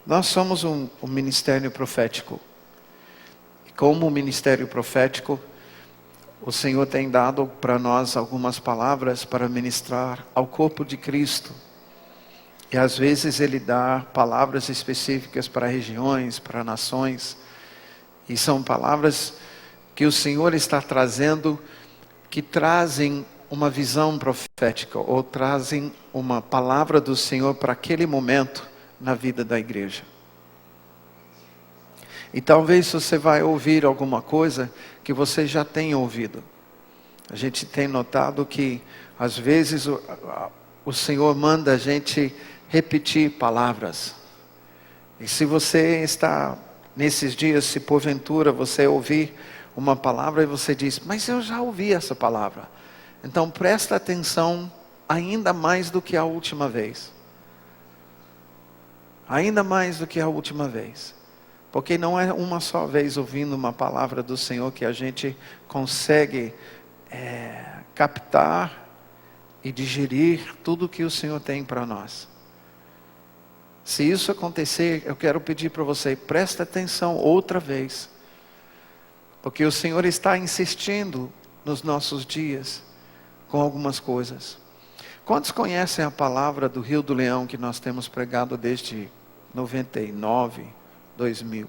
Nós somos um ministério profético. E como ministério profético, o Senhor tem dado para nós algumas palavras para ministrar ao corpo de Cristo. E às vezes Ele dá palavras específicas para regiões, para nações. E são palavras que o Senhor está trazendo, que trazem uma visão profética, ou trazem uma palavra do Senhor para aquele momento na vida da igreja. E talvez você vai ouvir alguma coisa que você já tenha ouvido. A gente tem notado que às vezes o Senhor manda a gente repetir palavras. E se você está nesses dias, se porventura você ouvir uma palavra e você diz, mas eu já ouvi essa palavra. Então presta atenção ainda mais do que a última vez. Ainda mais do que a última vez. Porque não é uma só vez ouvindo uma palavra do Senhor que a gente consegue captar e digerir tudo que o Senhor tem para nós. Se isso acontecer, eu quero pedir para você, presta atenção outra vez. Porque o Senhor está insistindo nos nossos dias com algumas coisas. Quantos conhecem a palavra do Rio do Leão que nós temos pregado desde 99, 2000?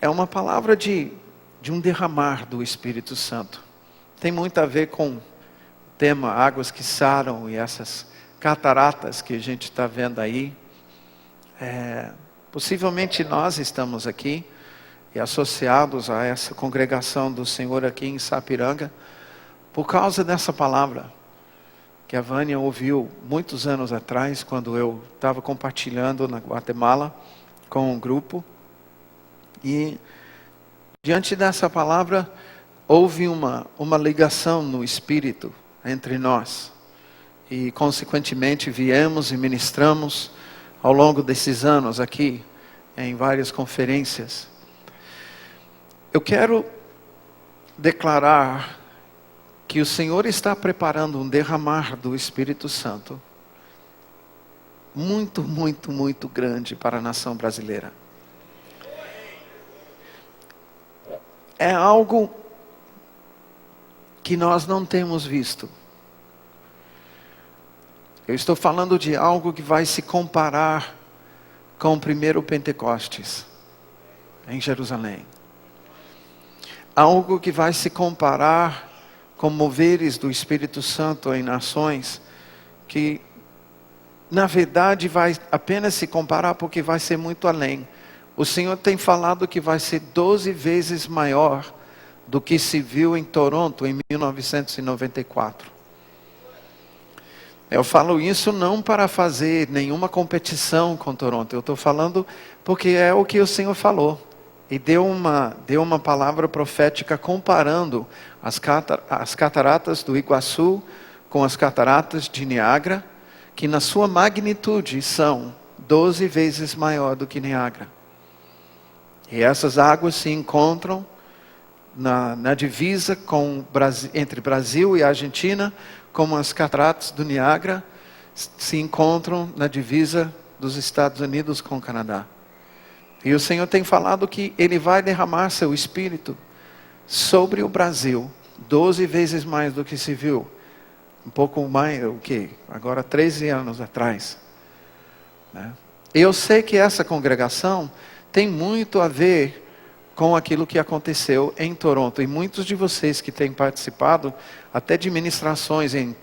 É uma palavra de um derramar do Espírito Santo. Tem muito a ver com o tema águas que saram e essas cataratas que a gente está vendo aí. Possivelmente nós estamos aqui e associados a essa congregação do Senhor aqui em Sapiranga por causa dessa palavra que a Vânia ouviu muitos anos atrás, quando eu estava compartilhando na Guatemala com um grupo. E diante dessa palavra houve uma ligação no Espírito entre nós. E consequentemente viemos e ministramos ao longo desses anos aqui, em várias conferências. Eu quero declarar que o Senhor está preparando um derramar do Espírito Santo muito, muito, muito grande para a nação brasileira. É algo que nós não temos visto. Eu estou falando de algo que vai se comparar com o primeiro Pentecostes em Jerusalém. Algo que vai se comparar com moveres do Espírito Santo em nações, que na verdade vai apenas se comparar porque vai ser muito além. O Senhor tem falado que vai ser 12 vezes maior do que se viu em Toronto em 1994. Eu falo isso não para fazer nenhuma competição com Toronto. Eu estou falando porque é o que o Senhor falou. E deu uma palavra profética comparando as cataratas do Iguaçu com as cataratas de Niágara, que na sua magnitude são 12 vezes maior do que Niágara. E essas águas se encontram na divisa entre Brasil e Argentina, como as cataratas do Niágara se encontram na divisa dos Estados Unidos com o Canadá. E o Senhor tem falado que Ele vai derramar seu Espírito sobre o Brasil, 12 vezes mais do que se viu. Um pouco mais, agora 13 anos atrás. Eu sei que essa congregação tem muito a ver com aquilo que aconteceu em Toronto. E muitos de vocês que têm participado até de ministrações em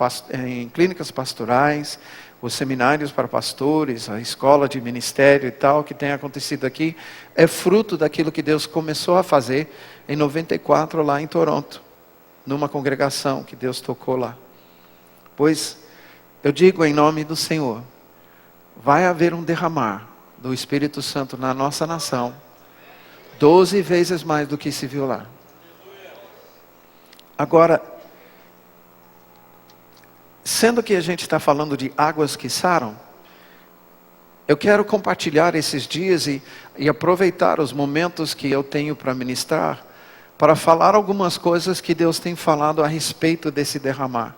clínicas pastorais, os seminários para pastores, a escola de ministério e tal, que tem acontecido aqui, é fruto daquilo que Deus começou a fazer em 94 lá em Toronto, numa congregação que Deus tocou lá. Pois, eu digo em nome do Senhor, vai haver um derramar do Espírito Santo na nossa nação, 12 vezes mais do que se viu lá. Agora, sendo que a gente está falando de águas que saram, eu quero compartilhar esses dias e aproveitar os momentos que eu tenho para ministrar, para falar algumas coisas que Deus tem falado a respeito desse derramar.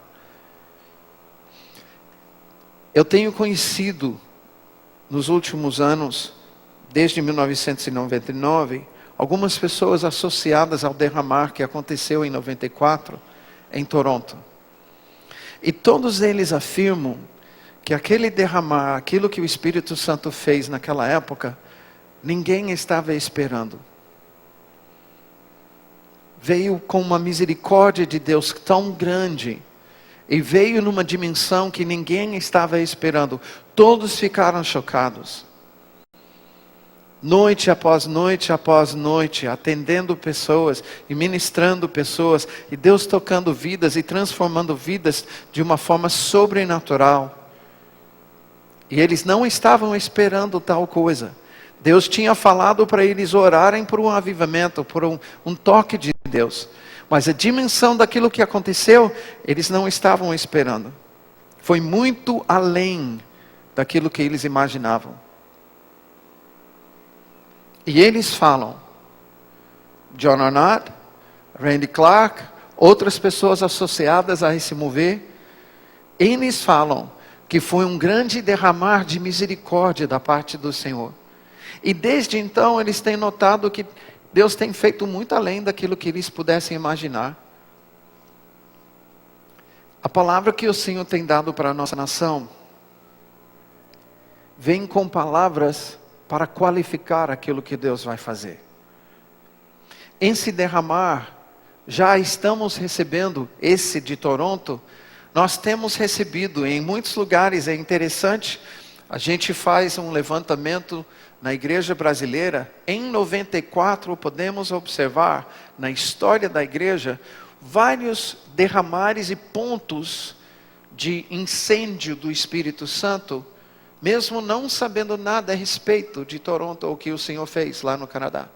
Eu tenho conhecido nos últimos anos, desde 1999, algumas pessoas associadas ao derramar que aconteceu em 94, em Toronto. E todos eles afirmam que aquele derramar, aquilo que o Espírito Santo fez naquela época, ninguém estava esperando. Veio com uma misericórdia de Deus tão grande, e veio numa dimensão que ninguém estava esperando. Todos ficaram chocados. Noite após noite, atendendo pessoas e ministrando pessoas, e Deus tocando vidas e transformando vidas de uma forma sobrenatural. E eles não estavam esperando tal coisa. Deus tinha falado para eles orarem por um avivamento, por um toque de Deus. Mas a dimensão daquilo que aconteceu, eles não estavam esperando. Foi muito além daquilo que eles imaginavam. E eles falam, John Arnott, Randy Clark, outras pessoas associadas a esse mover, eles falam que foi um grande derramar de misericórdia da parte do Senhor. E desde então eles têm notado que Deus tem feito muito além daquilo que eles pudessem imaginar. A palavra que o Senhor tem dado para a nossa nação vem com palavras para qualificar aquilo que Deus vai fazer. Em se derramar, já estamos recebendo esse de Toronto, nós temos recebido em muitos lugares. É interessante, a gente faz um levantamento na igreja brasileira. Em 94 podemos observar na história da igreja vários derramares e pontos de incêndio do Espírito Santo, mesmo não sabendo nada a respeito de Toronto ou o que o Senhor fez lá no Canadá.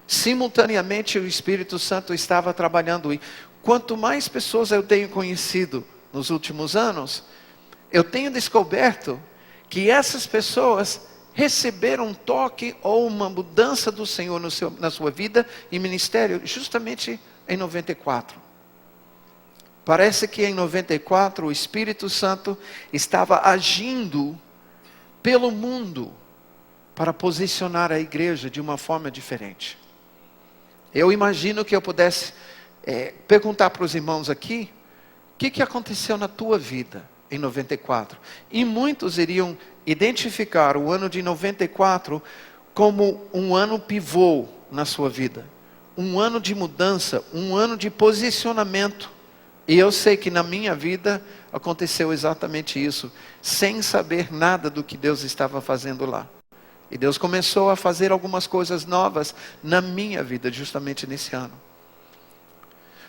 Simultaneamente o Espírito Santo estava trabalhando, e quanto mais pessoas eu tenho conhecido nos últimos anos, eu tenho descoberto que essas pessoas receberam um toque ou uma mudança do Senhor na sua vida e ministério justamente em 94. Parece que em 94 o Espírito Santo estava agindo pelo mundo para posicionar a igreja de uma forma diferente. Eu imagino que eu pudesse perguntar para os irmãos aqui, o que aconteceu na tua vida em 94? E muitos iriam identificar o ano de 94 como um ano pivô na sua vida. Um ano de mudança, um ano de posicionamento. E eu sei que na minha vida aconteceu exatamente isso, sem saber nada do que Deus estava fazendo lá. E Deus começou a fazer algumas coisas novas na minha vida, justamente nesse ano.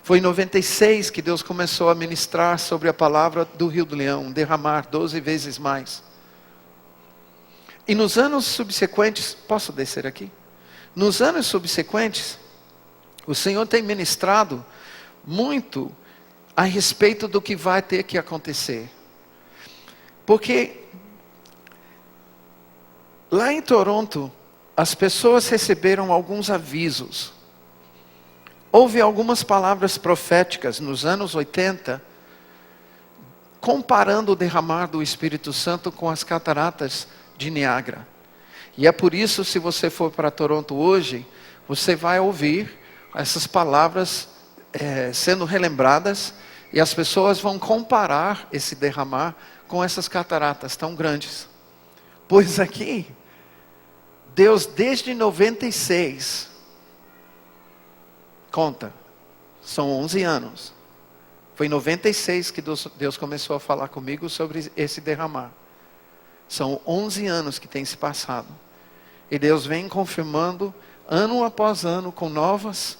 Foi em 96 que Deus começou a ministrar sobre a palavra do Rio do Leão, derramar 12 vezes mais. E nos anos subsequentes, posso descer aqui? Nos anos subsequentes, o Senhor tem ministrado muito a respeito do que vai ter que acontecer. Porque lá em Toronto, as pessoas receberam alguns avisos. Houve algumas palavras proféticas nos anos 80, comparando o derramar do Espírito Santo com as cataratas de Niágara. E é por isso, se você for para Toronto hoje, você vai ouvir essas palavras sendo relembradas, e as pessoas vão comparar esse derramar com essas cataratas tão grandes. Pois aqui, Deus desde 96, conta, são 11 anos. Foi em 96 que Deus começou a falar comigo sobre esse derramar. São 11 anos que tem se passado. E Deus vem confirmando, ano após ano, com novos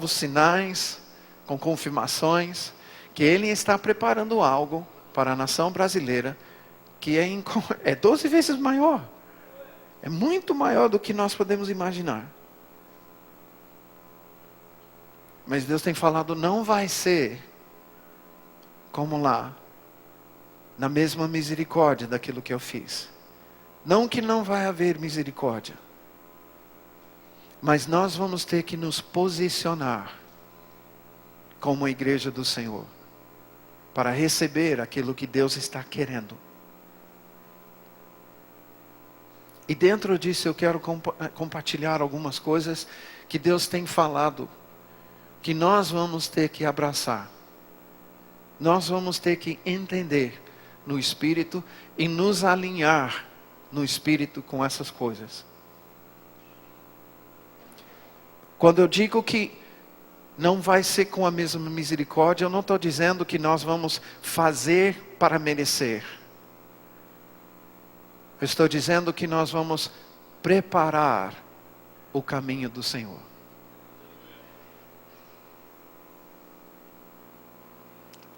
sinais, com confirmações, que Ele está preparando algo para a nação brasileira, que é 12 vezes maior. É muito maior do que nós podemos imaginar. Mas Deus tem falado, não vai ser como lá, na mesma misericórdia daquilo que eu fiz. Não que não vai haver misericórdia, mas nós vamos ter que nos posicionar como a igreja do Senhor, para receber aquilo que Deus está querendo. E dentro disso eu quero compartilhar algumas coisas que Deus tem falado, que nós vamos ter que abraçar. Nós vamos ter que entender no Espírito e nos alinhar no Espírito com essas coisas. Quando eu digo que não vai ser com a mesma misericórdia, eu não estou dizendo que nós vamos fazer para merecer. Eu estou dizendo que nós vamos preparar o caminho do Senhor.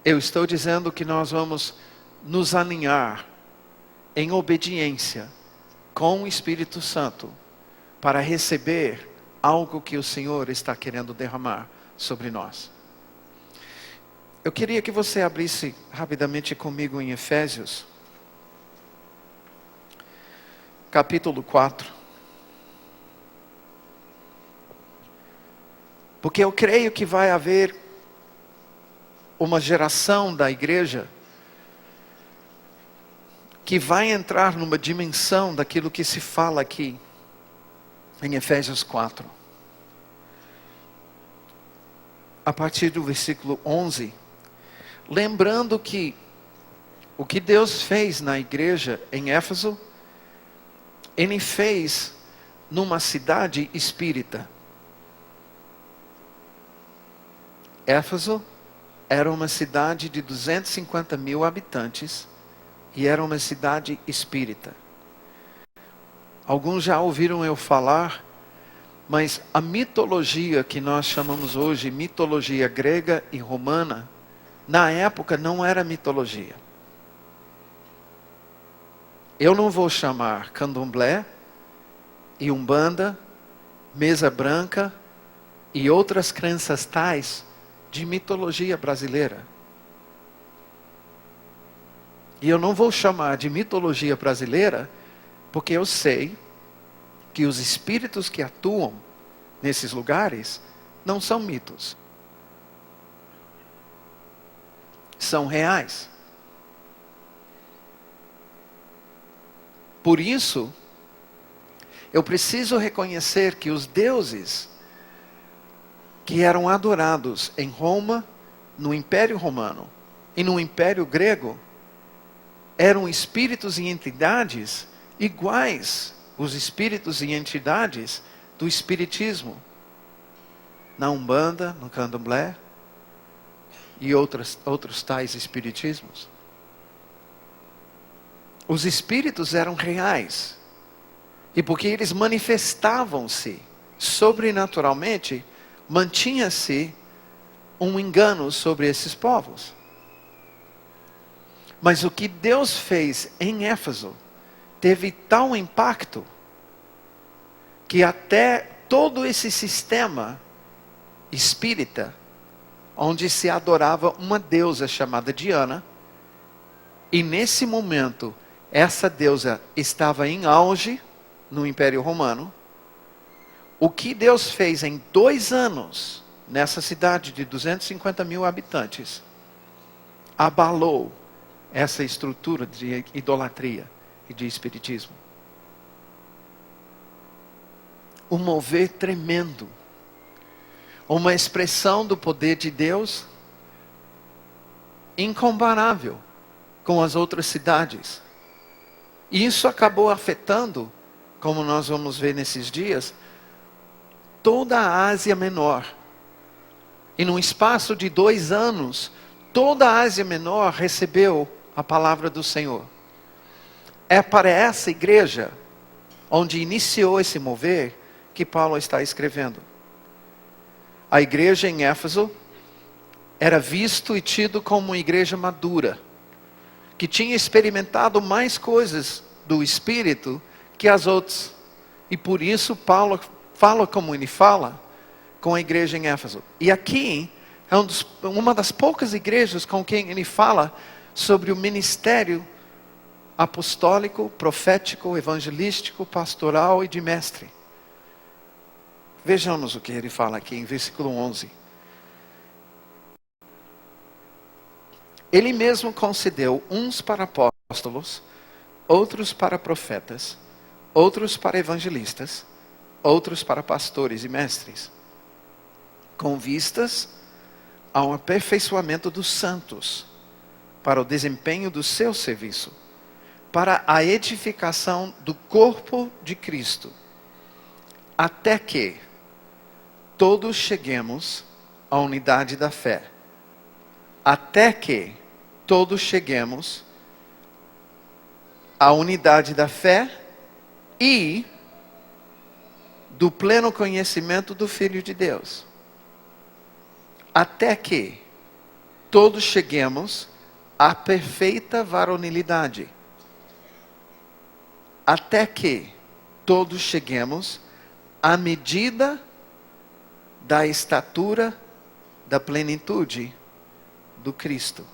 Eu estou dizendo que nós vamos nos alinhar em obediência com o Espírito Santo para receber algo que o Senhor está querendo derramar sobre nós. Eu queria que você abrisse rapidamente comigo em Efésios, capítulo 4. Porque eu creio que vai haver uma geração da igreja que vai entrar numa dimensão daquilo que se fala aqui em Efésios 4. A partir do versículo 11, lembrando que o que Deus fez na igreja em Éfeso, Ele fez numa cidade espírita. Éfeso era uma cidade de 250 mil habitantes e era uma cidade espírita. Alguns já ouviram eu falar, mas a mitologia que nós chamamos hoje, mitologia grega e romana, na época não era mitologia. Eu não vou chamar candomblé e umbanda, mesa branca e outras crenças tais de mitologia brasileira. E eu não vou chamar de mitologia brasileira, porque eu sei que os espíritos que atuam nesses lugares não são mitos. São reais. Por isso, eu preciso reconhecer que os deuses que eram adorados em Roma, no Império Romano e no Império Grego, eram espíritos e entidades iguais os espíritos e entidades do Espiritismo, na Umbanda, no Candomblé e outros tais espiritismos. Os espíritos eram reais, e porque eles manifestavam-se sobrenaturalmente, mantinha-se um engano sobre esses povos. Mas o que Deus fez em Éfeso teve tal impacto que até todo esse sistema espírita, onde se adorava uma deusa chamada Diana, e nesse momento essa deusa estava em auge no Império Romano. O que Deus fez em 2 anos, nessa cidade de 250 mil habitantes, abalou essa estrutura de idolatria e de espiritismo. Um mover tremendo. Uma expressão do poder de Deus incomparável com as outras cidades. E isso acabou afetando, como nós vamos ver nesses dias, toda a Ásia Menor. E num espaço de 2 anos, toda a Ásia Menor recebeu a palavra do Senhor. É para essa igreja, onde iniciou esse mover, que Paulo está escrevendo. A igreja em Éfeso era visto e tido como uma igreja madura, que tinha experimentado mais coisas do Espírito que as outras. E por isso Paulo fala como ele fala com a igreja em Éfeso. E aqui é uma das poucas igrejas com quem ele fala sobre o ministério apostólico, profético, evangelístico, pastoral e de mestre. Vejamos o que ele fala aqui em versículo 11. Ele mesmo concedeu uns para apóstolos, outros para profetas, outros para evangelistas, outros para pastores e mestres, com vistas ao aperfeiçoamento dos santos, para o desempenho do seu serviço, para a edificação do corpo de Cristo, até que todos cheguemos à unidade da fé. Até que todos cheguemos à unidade da fé e do pleno conhecimento do Filho de Deus. Até que todos cheguemos à perfeita varonilidade. Até que todos cheguemos à medida da estatura da plenitude do Cristo.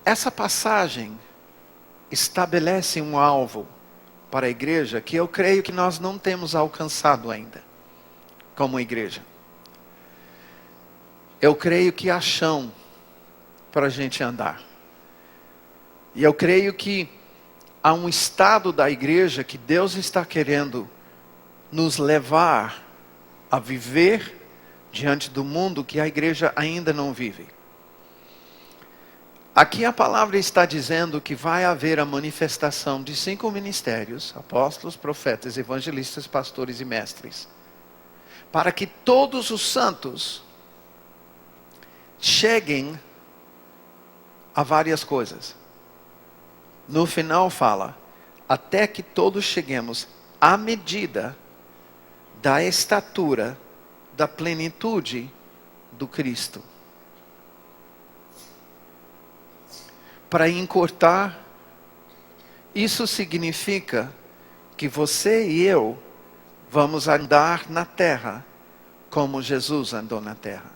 Essa passagem estabelece um alvo para a igreja que eu creio que nós não temos alcançado ainda, como igreja. Eu creio que há chão para a gente andar. E eu creio que há um estado da igreja que Deus está querendo nos levar a viver diante do mundo que a igreja ainda não vive. Aqui a palavra está dizendo que vai haver a manifestação de 5 ministérios: apóstolos, profetas, evangelistas, pastores e mestres, para que todos os santos cheguem a várias coisas. No final fala, até que todos cheguemos à medida da estatura da plenitude do Cristo. Para encurtar, isso significa que você e eu vamos andar na terra como Jesus andou na terra.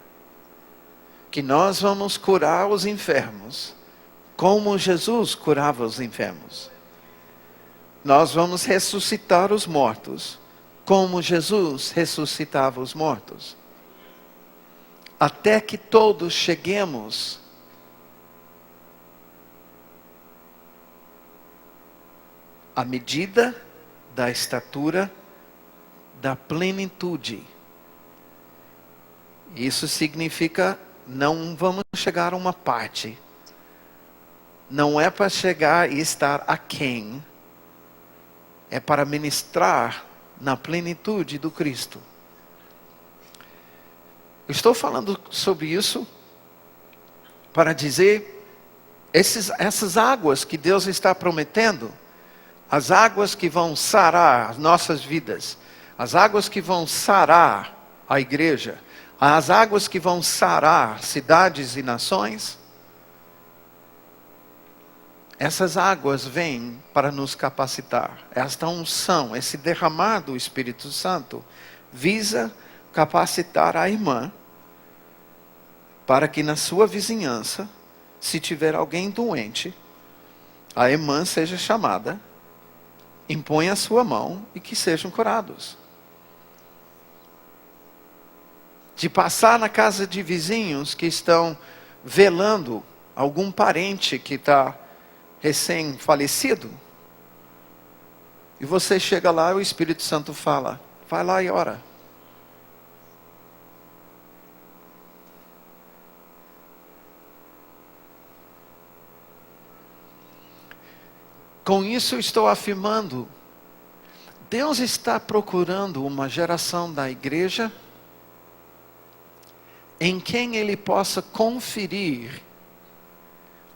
Que nós vamos curar os enfermos como Jesus curava os enfermos. Nós vamos ressuscitar os mortos como Jesus ressuscitava os mortos. Até que todos cheguemos à medida da estatura da plenitude. Isso significa, não vamos chegar a uma parte. Não é para chegar e estar aquém. É para ministrar na plenitude do Cristo. Eu estou falando sobre isso para dizer, essas águas que Deus está prometendo, as águas que vão sarar as nossas vidas, as águas que vão sarar a igreja, as águas que vão sarar cidades e nações, essas águas vêm para nos capacitar. Esta unção, esse derramar do Espírito Santo, visa capacitar a irmã, para que na sua vizinhança, se tiver alguém doente, a irmã seja chamada, imponha a sua mão e que sejam curados. De passar na casa de vizinhos que estão velando algum parente que está recém-falecido, e você chega lá e o Espírito Santo fala, vai lá e ora. Com isso estou afirmando, Deus está procurando uma geração da igreja em quem Ele possa conferir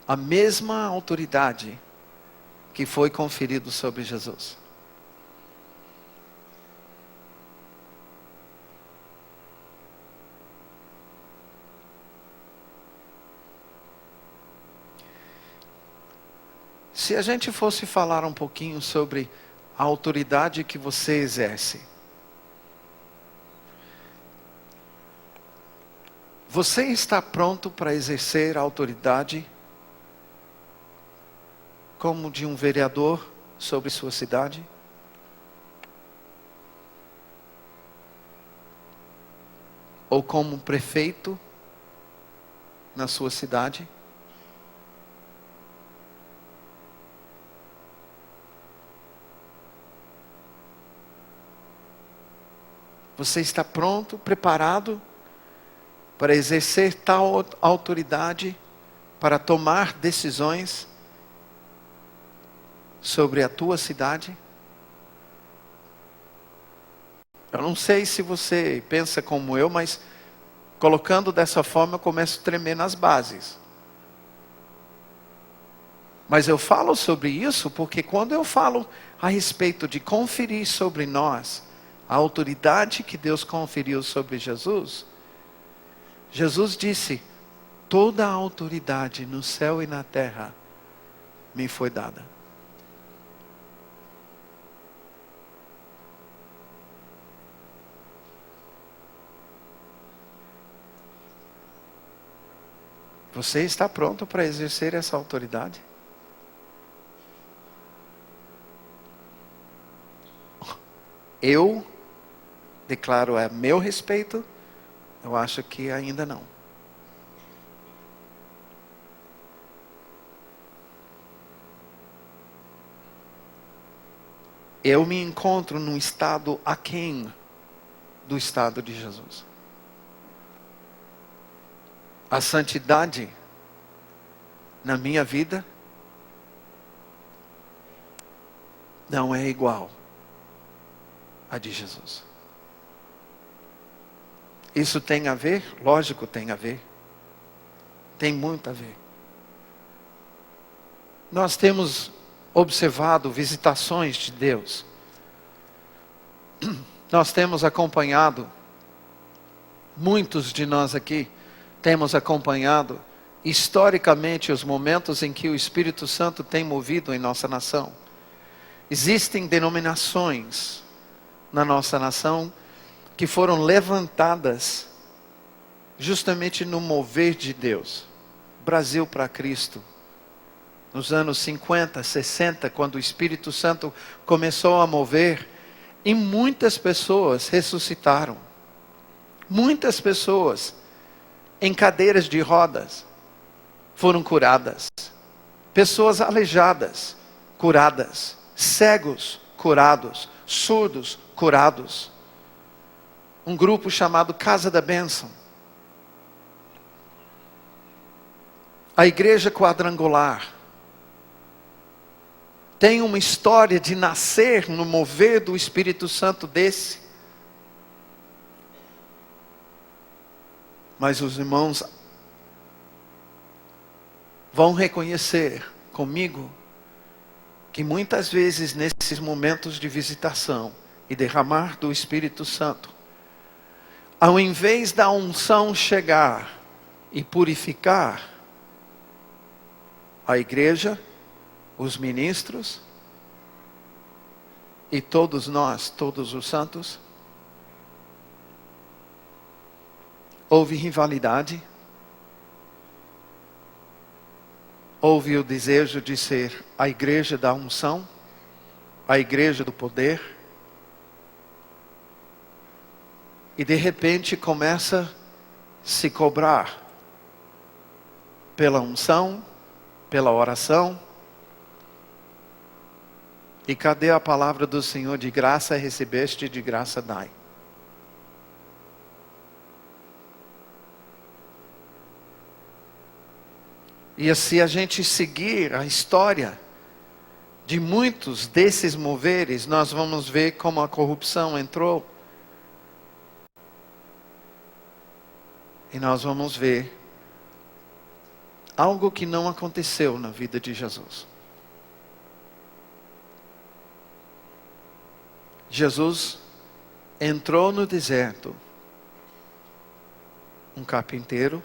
a mesma autoridade que foi conferido sobre Jesus. Se a gente fosse falar um pouquinho sobre a autoridade que você exerce, você está pronto para exercer a autoridade como de um vereador sobre sua cidade? Ou como um prefeito na sua cidade? Você está pronto, preparado para exercer tal autoridade, para tomar decisões sobre a tua cidade? Eu não sei se você pensa como eu, mas colocando dessa forma eu começo a tremer nas bases. Mas eu falo sobre isso porque quando eu falo a respeito de conferir sobre nós a autoridade que Deus conferiu sobre Jesus, Jesus disse: toda a autoridade no céu e na terra me foi dada. Você está pronto para exercer essa autoridade? Eu declaro a meu respeito, eu acho que ainda não. Eu me encontro num estado aquém do estado de Jesus. A santidade na minha vida não é igual à de Jesus. Isso tem a ver? Lógico, tem a ver. Tem muito a ver. Nós temos observado visitações de Deus. Nós temos acompanhado, muitos de nós aqui, temos acompanhado historicamente os momentos em que o Espírito Santo tem movido em nossa nação. Existem denominações na nossa nação que foram levantadas justamente no mover de Deus. Brasil para Cristo. Nos anos 50, 60, quando o Espírito Santo começou a mover, e muitas pessoas ressuscitaram. Muitas pessoas em cadeiras de rodas foram curadas. Pessoas aleijadas, curadas. Cegos, curados. Surdos, curados. Um grupo chamado Casa da Bênção. A igreja quadrangular tem uma história de nascer no mover do Espírito Santo desse. Mas os irmãos vão reconhecer comigo que muitas vezes nesses momentos de visitação e derramar do Espírito Santo, ao invés da unção chegar e purificar a igreja, os ministros e todos nós, todos os santos, houve rivalidade, houve o desejo de ser a igreja da unção, a igreja do poder, e de repente começa a se cobrar pela unção, pela oração. E cadê a palavra do Senhor? De graça recebeste, de graça dai. E se a gente seguir a história de muitos desses moveres, nós vamos ver como a corrupção entrou. E nós vamos ver algo que não aconteceu na vida de Jesus. Jesus entrou no deserto, um carpinteiro,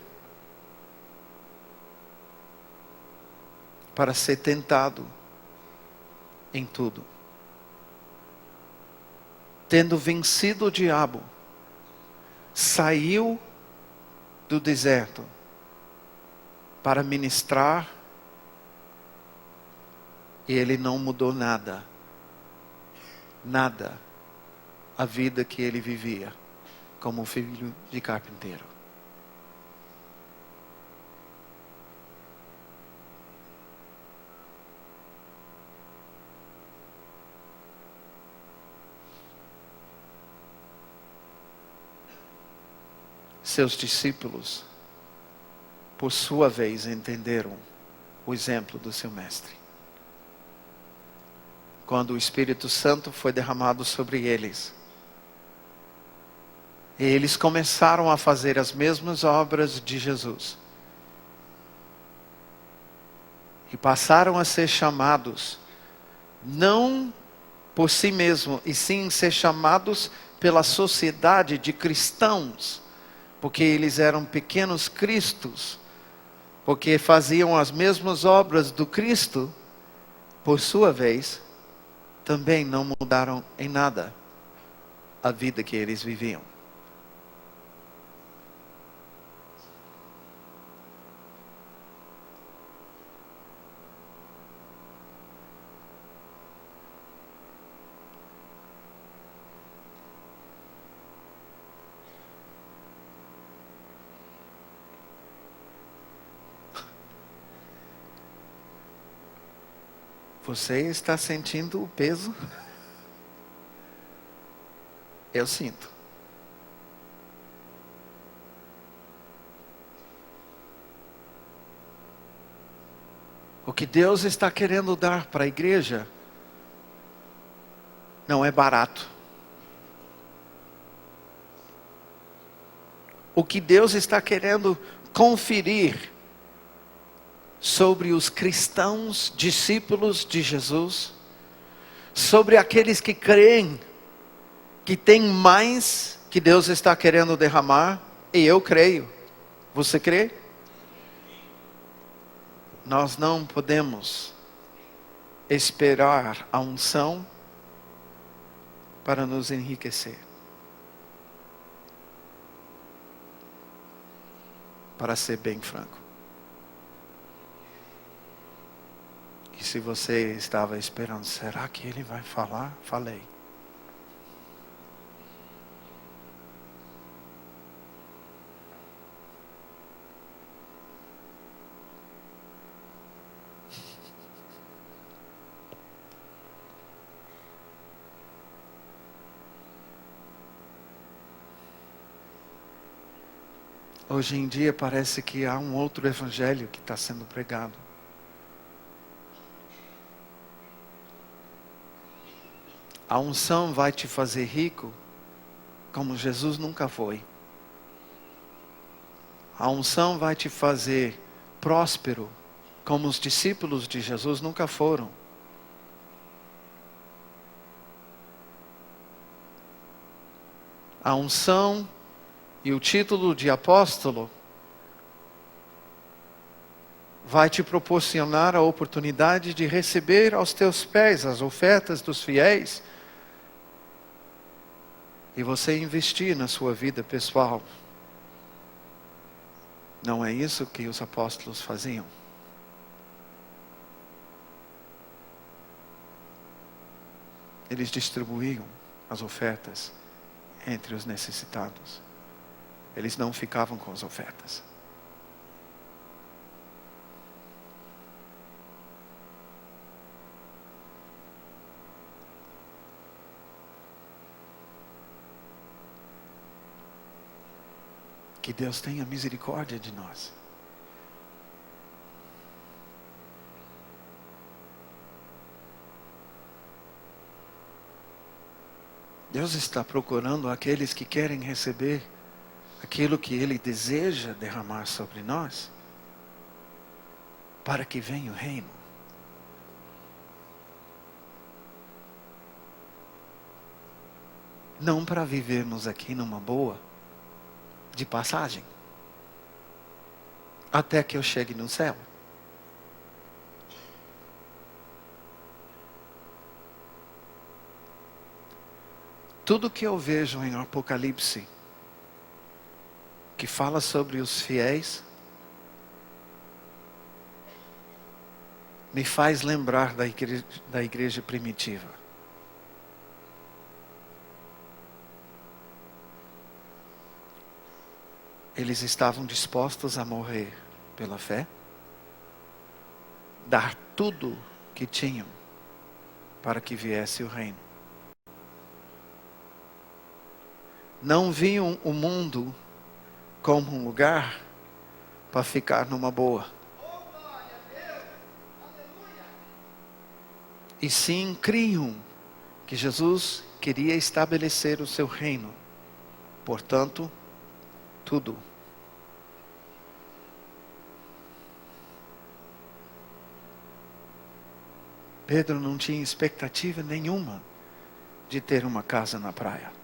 para ser tentado em tudo. Tendo vencido o diabo, saiu do deserto para ministrar, e ele não mudou nada. Nada a vida que ele vivia como filho de carpinteiro. Seus discípulos, por sua vez, entenderam o exemplo do seu mestre. Quando o Espírito Santo foi derramado sobre eles, e eles começaram a fazer as mesmas obras de Jesus. E passaram a ser chamados, não por si mesmos, e sim ser chamados pela sociedade de cristãos, porque eles eram pequenos cristos, porque faziam as mesmas obras do Cristo, por sua vez, também não mudaram em nada a vida que eles viviam. Você está sentindo o peso? Eu sinto. O que Deus está querendo dar para a igreja não é barato. O que Deus está querendo conferir sobre os cristãos, discípulos de Jesus, sobre aqueles que creem que tem mais que Deus está querendo derramar, e eu creio. Você crê? Nós não podemos esperar a unção para nos enriquecer. Para ser bem franco. E se você estava esperando, será que ele vai falar? Falei. Hoje em dia parece que há um outro evangelho que está sendo pregado. A unção vai te fazer rico como Jesus nunca foi. A unção vai te fazer próspero como os discípulos de Jesus nunca foram. A unção e o título de apóstolo vai te proporcionar a oportunidade de receber aos teus pés as ofertas dos fiéis e você investir na sua vida pessoal. Não é isso que os apóstolos faziam? Eles distribuíam as ofertas entre os necessitados. Eles não ficavam com as ofertas. Que Deus tenha misericórdia de nós. Deus está procurando aqueles que querem receber aquilo que Ele deseja derramar sobre nós, para que venha o reino. Não para vivermos aqui numa boa, de passagem, até que eu chegue no céu. Tudo que eu vejo em Apocalipse, que fala sobre os fiéis, me faz lembrar da igreja primitiva. Eles estavam dispostos a morrer pela fé, dar tudo que tinham para que viesse o reino. Não viam o mundo como um lugar para ficar numa boa. E sim criam que Jesus queria estabelecer o seu reino. Portanto, tudo. Pedro não tinha expectativa nenhuma de ter uma casa na praia.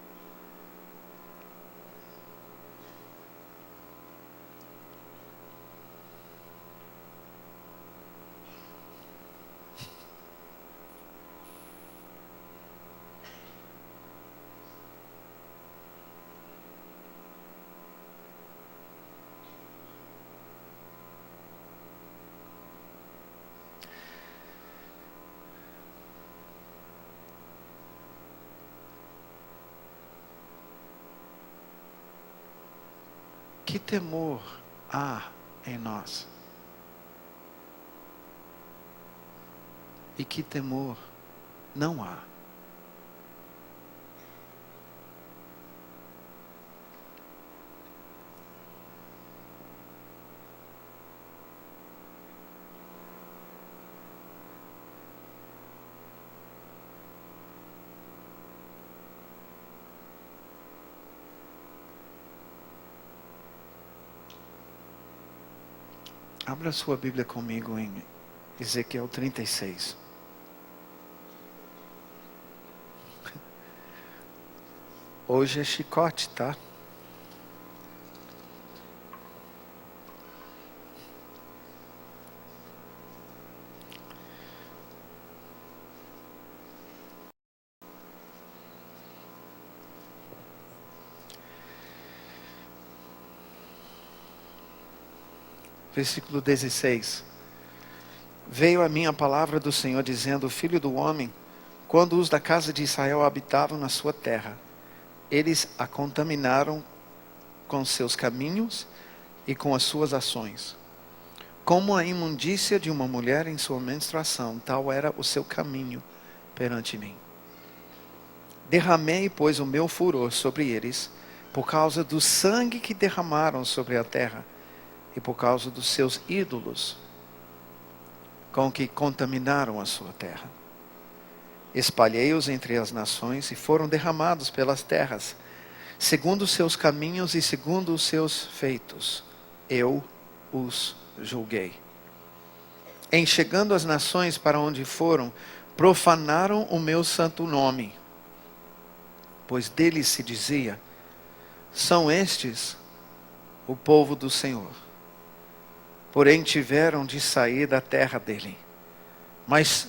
Que temor há em nós? E que temor não há? Abra sua Bíblia comigo em Ezequiel 36. Hoje é chicote, tá? Versículo 16. Veio a mim a palavra do Senhor dizendo: Filho do homem, quando os da casa de Israel habitavam na sua terra, eles a contaminaram com seus caminhos e com as suas ações. Como a imundícia de uma mulher em sua menstruação, tal era o seu caminho perante mim. Derramei, pois, o meu furor sobre eles, por causa do sangue que derramaram sobre a terra, e por causa dos seus ídolos, com que contaminaram a sua terra. Espalhei-os entre as nações e foram derramados pelas terras, segundo os seus caminhos e segundo os seus feitos. Eu os julguei. Em chegando as nações para onde foram, profanaram o meu santo nome, pois deles se dizia: são estes o povo do Senhor. Porém tiveram de sair da terra dele. Mas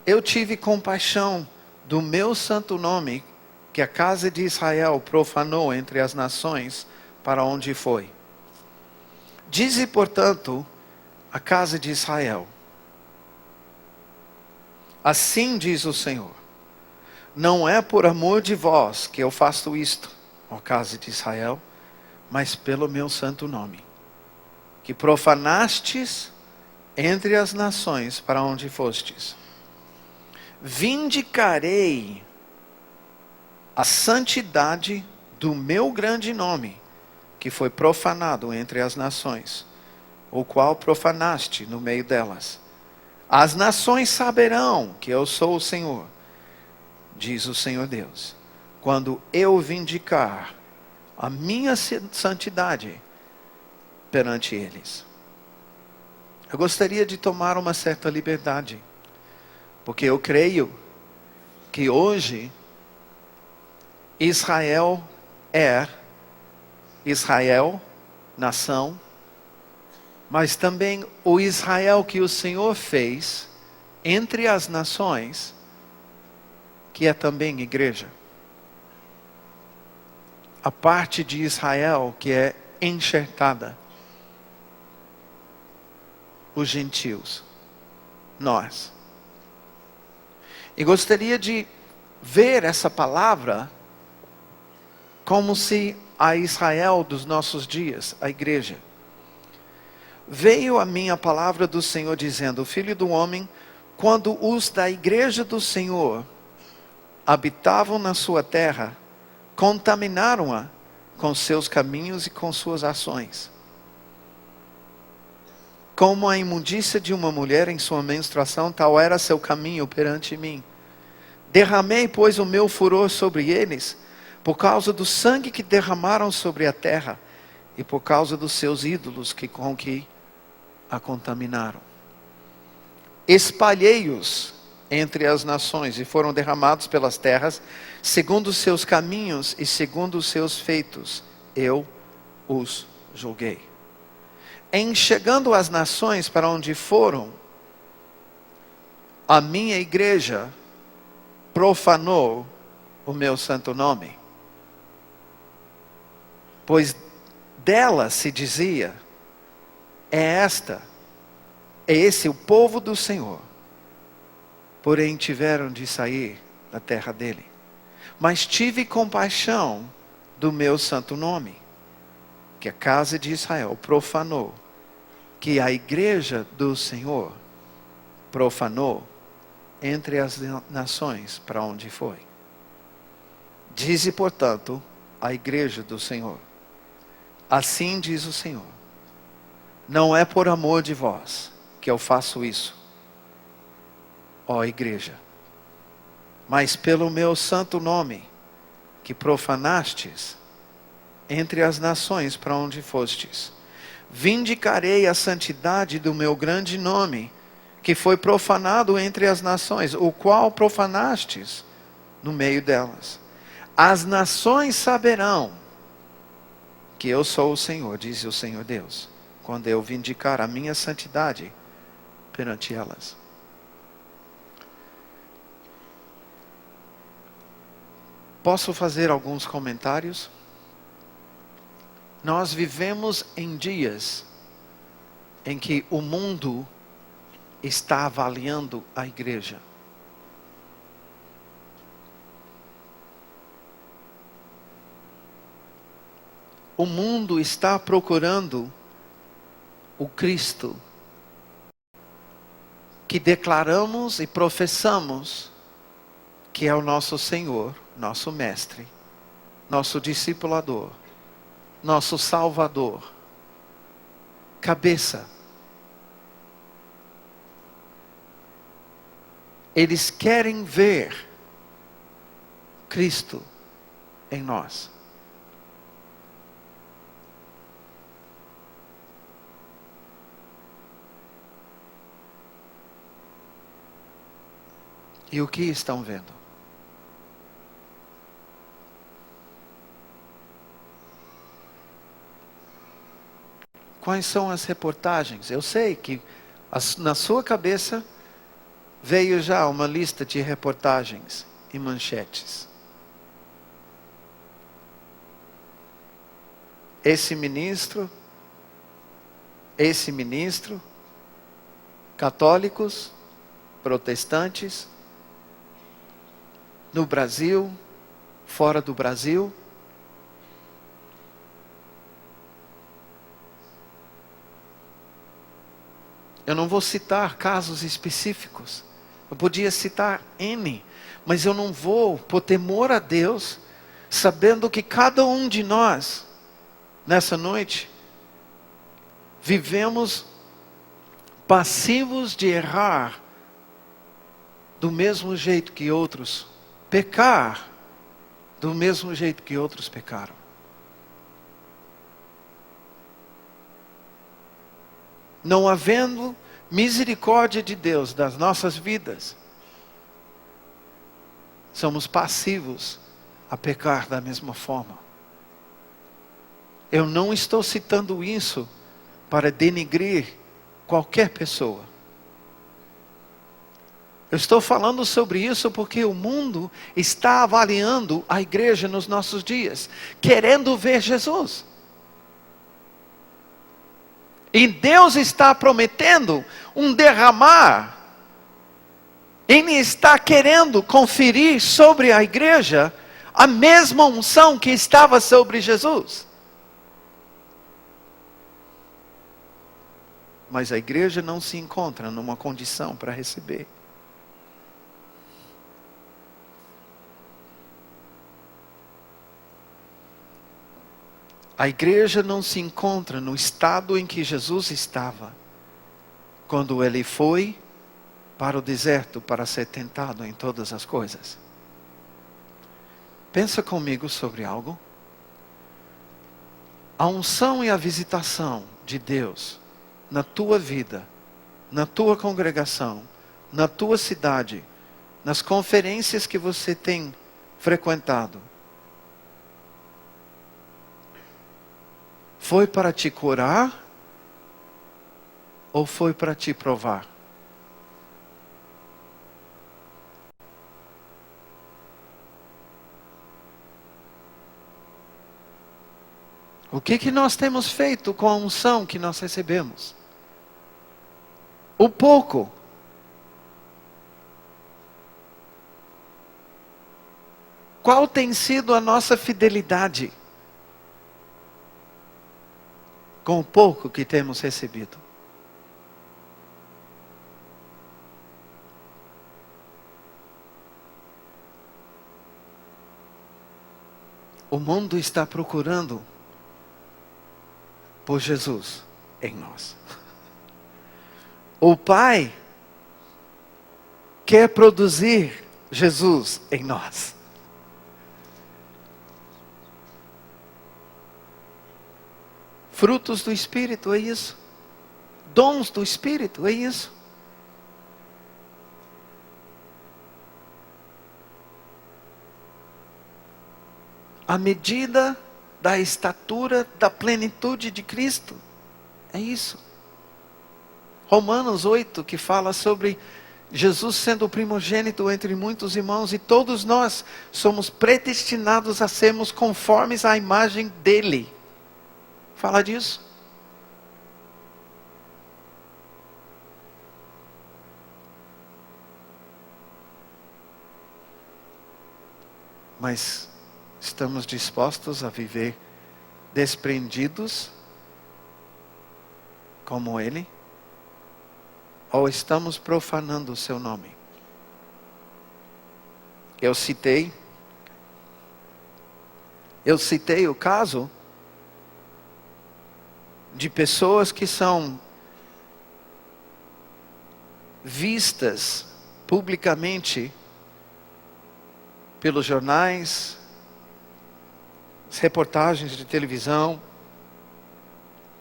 eu tive compaixão do meu santo nome, que a casa de Israel profanou entre as nações para onde foi. Dize, portanto, a casa de Israel: assim diz o Senhor: não é por amor de vós que eu faço isto, ó casa de Israel, mas pelo meu santo nome, que profanastes entre as nações para onde fostes. Vindicarei a santidade do meu grande nome, que foi profanado entre as nações, o qual profanaste no meio delas. As nações saberão que eu sou o Senhor, diz o Senhor Deus, quando eu vindicar a minha santidade perante eles. Eu gostaria de tomar uma certa liberdade, porque eu creio que hoje Israel é Israel, nação, mas também o Israel que o Senhor fez entre as nações, que é também igreja. A parte de Israel que é enxertada, os gentios, nós. E gostaria de ver essa palavra como se a Israel dos nossos dias, a igreja. Veio a mim a palavra do Senhor dizendo: Filho do homem, quando os da igreja do Senhor habitavam na sua terra, contaminaram-a com seus caminhos e com suas ações. Como a imundícia de uma mulher em sua menstruação, tal era seu caminho perante mim. Derramei, pois, o meu furor sobre eles, por causa do sangue que derramaram sobre a terra, e por causa dos seus ídolos com que a contaminaram. Espalhei-os entre as nações, e foram derramados pelas terras, segundo os seus caminhos e segundo os seus feitos, eu os julguei. Em chegando às nações para onde foram, a minha igreja profanou o meu santo nome. Pois dela se dizia, é esse o povo do Senhor. Porém tiveram de sair da terra dele. Mas tive compaixão do meu santo nome, que a casa de Israel profanou, que a igreja do Senhor profanou entre as nações para onde foi. Dize, portanto, a igreja do Senhor, assim diz o Senhor, não é por amor de vós que eu faço isso, ó igreja, mas pelo meu santo nome, que profanastes entre as nações para onde fostes. Vindicarei a santidade do meu grande nome, que foi profanado entre as nações, o qual profanastes no meio delas. As nações saberão que eu sou o Senhor, diz o Senhor Deus, quando eu vindicar a minha santidade perante elas. Posso fazer alguns comentários? Nós vivemos em dias em que o mundo está avaliando a igreja. O mundo está procurando o Cristo que declaramos e professamos que é o nosso Senhor, nosso Mestre, nosso discipulador, nosso Salvador, cabeça. Eles querem ver Cristo em nós. E o que estão vendo? Quais são as reportagens? Eu sei que na sua cabeça veio já uma lista de reportagens e manchetes. Esse ministro, católicos, protestantes, no Brasil, fora do Brasil. Eu não vou citar casos específicos. Eu podia citar N, mas eu não vou, por temor a Deus, sabendo que cada um de nós, nessa noite, vivemos passivos de errar do mesmo jeito que outros, pecar do mesmo jeito que outros pecaram. Não havendo misericórdia de Deus das nossas vidas, somos passivos a pecar da mesma forma. Eu não estou citando isso para denigrir qualquer pessoa. Eu estou falando sobre isso porque o mundo está avaliando a igreja nos nossos dias, querendo ver Jesus. E Deus está prometendo um derramar. Ele está querendo conferir sobre a igreja a mesma unção que estava sobre Jesus. Mas a igreja não se encontra numa condição para receber. A igreja não se encontra no estado em que Jesus estava quando ele foi para o deserto para ser tentado em todas as coisas. Pensa comigo sobre algo. A unção e a visitação de Deus na tua vida, na tua congregação, na tua cidade, nas conferências que você tem frequentado, foi para te curar ou foi para te provar? O que nós temos feito com a unção que nós recebemos? O pouco. Qual tem sido a nossa fidelidade com o pouco que temos recebido? O mundo está procurando por Jesus em nós. O Pai quer produzir Jesus em nós. Frutos do Espírito, é isso. Dons do Espírito, é isso. A medida da estatura da plenitude de Cristo. É isso. Romanos 8, que fala sobre Jesus sendo o primogênito entre muitos irmãos, e todos nós somos predestinados a sermos conformes à imagem dele. Fala disso. Mas estamos dispostos a viver desprendidos como ele? Ou estamos profanando o seu nome? Eu citei o caso de pessoas que são vistas publicamente pelos jornais, as reportagens de televisão,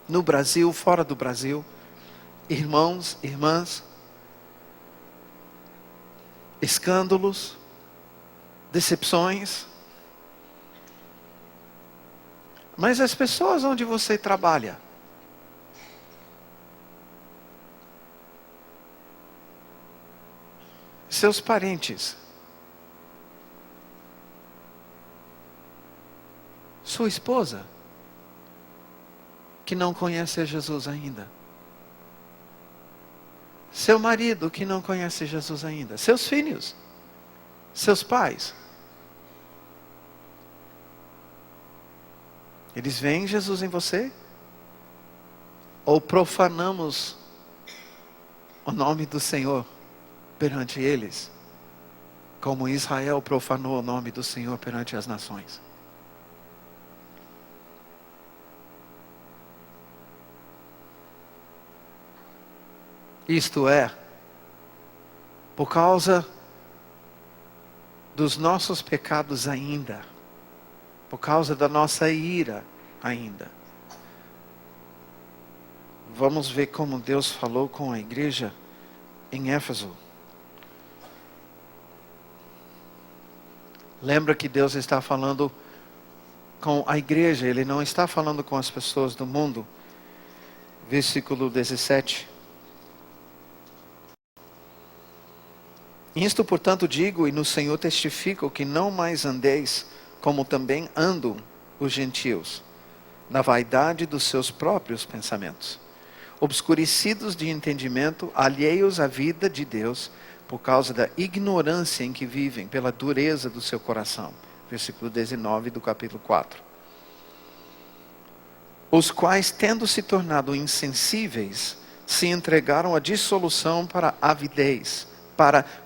no Brasil, fora do Brasil, irmãos, irmãs, escândalos, decepções. Mas as pessoas onde você trabalha, seus parentes, sua esposa, que não conhece a Jesus ainda, seu marido que não conhece Jesus ainda, seus filhos, seus pais, eles veem Jesus em você? Ou profanamos o nome do Senhor perante eles, como Israel profanou o nome do Senhor perante as nações? Isto é, por causa dos nossos pecados ainda, por causa da nossa ira ainda. Vamos ver como Deus falou com a igreja em Éfeso. Lembra que Deus está falando com a igreja, Ele não está falando com as pessoas do mundo. Versículo 17. Isto, portanto, digo, e no Senhor testifico, que não mais andeis como também andam os gentios, na vaidade dos seus próprios pensamentos, obscurecidos de entendimento, alheios à vida de Deus, por causa da ignorância em que vivem, pela dureza do seu coração. Versículo 19 do capítulo 4. Os quais, tendo se tornado insensíveis, se entregaram à dissolução para avidez,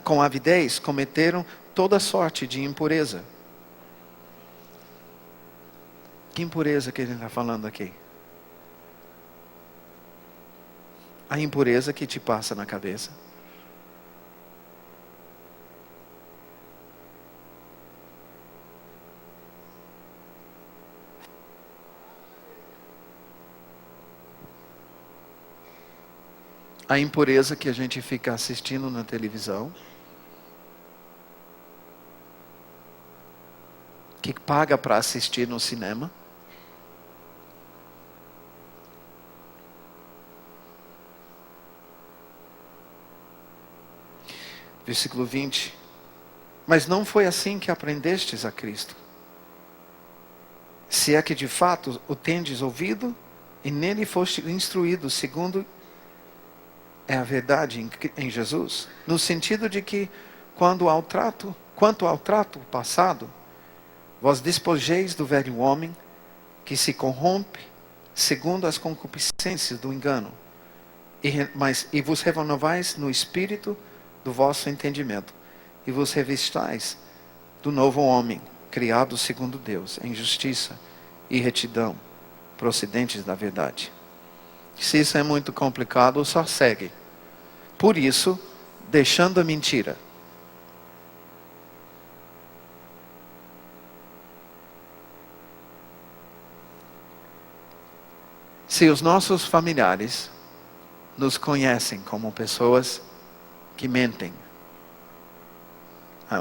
com avidez, cometeram toda sorte de impureza. Que impureza que ele está falando aqui? A impureza que te passa na cabeça. A impureza que a gente fica assistindo na televisão. Que paga para assistir no cinema. Versículo 20. Mas não foi assim que aprendestes a Cristo. Se é que de fato o tendes ouvido, e nele foste instruído, segundo é a verdade em Jesus. No sentido de que, quanto ao trato passado, vós despojeis do velho homem, que se corrompe, segundo as concupiscências do engano, e vos renovais no espírito do vosso entendimento, e vos revistais do novo homem, criado segundo Deus, em justiça e retidão, procedentes da verdade. Se isso é muito complicado, só segue. Por isso, deixando a mentira. Se os nossos familiares nos conhecem como pessoas que mentem,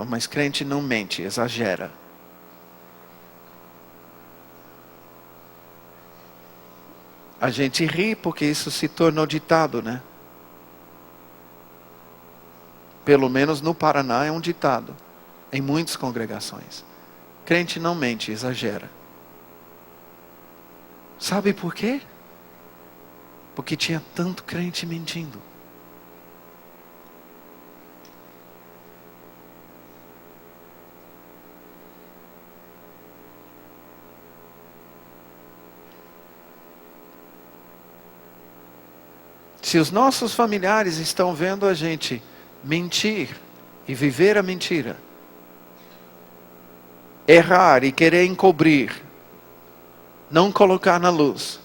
mas crente não mente, exagera. A gente ri porque isso se tornou ditado, né? Pelo menos no Paraná é um ditado, em muitas congregações. Crente não mente, exagera. Sabe por quê? Porque tinha tanto crente mentindo. Se os nossos familiares estão vendo a gente mentir e viver a mentira, errar e querer encobrir, não colocar na luz,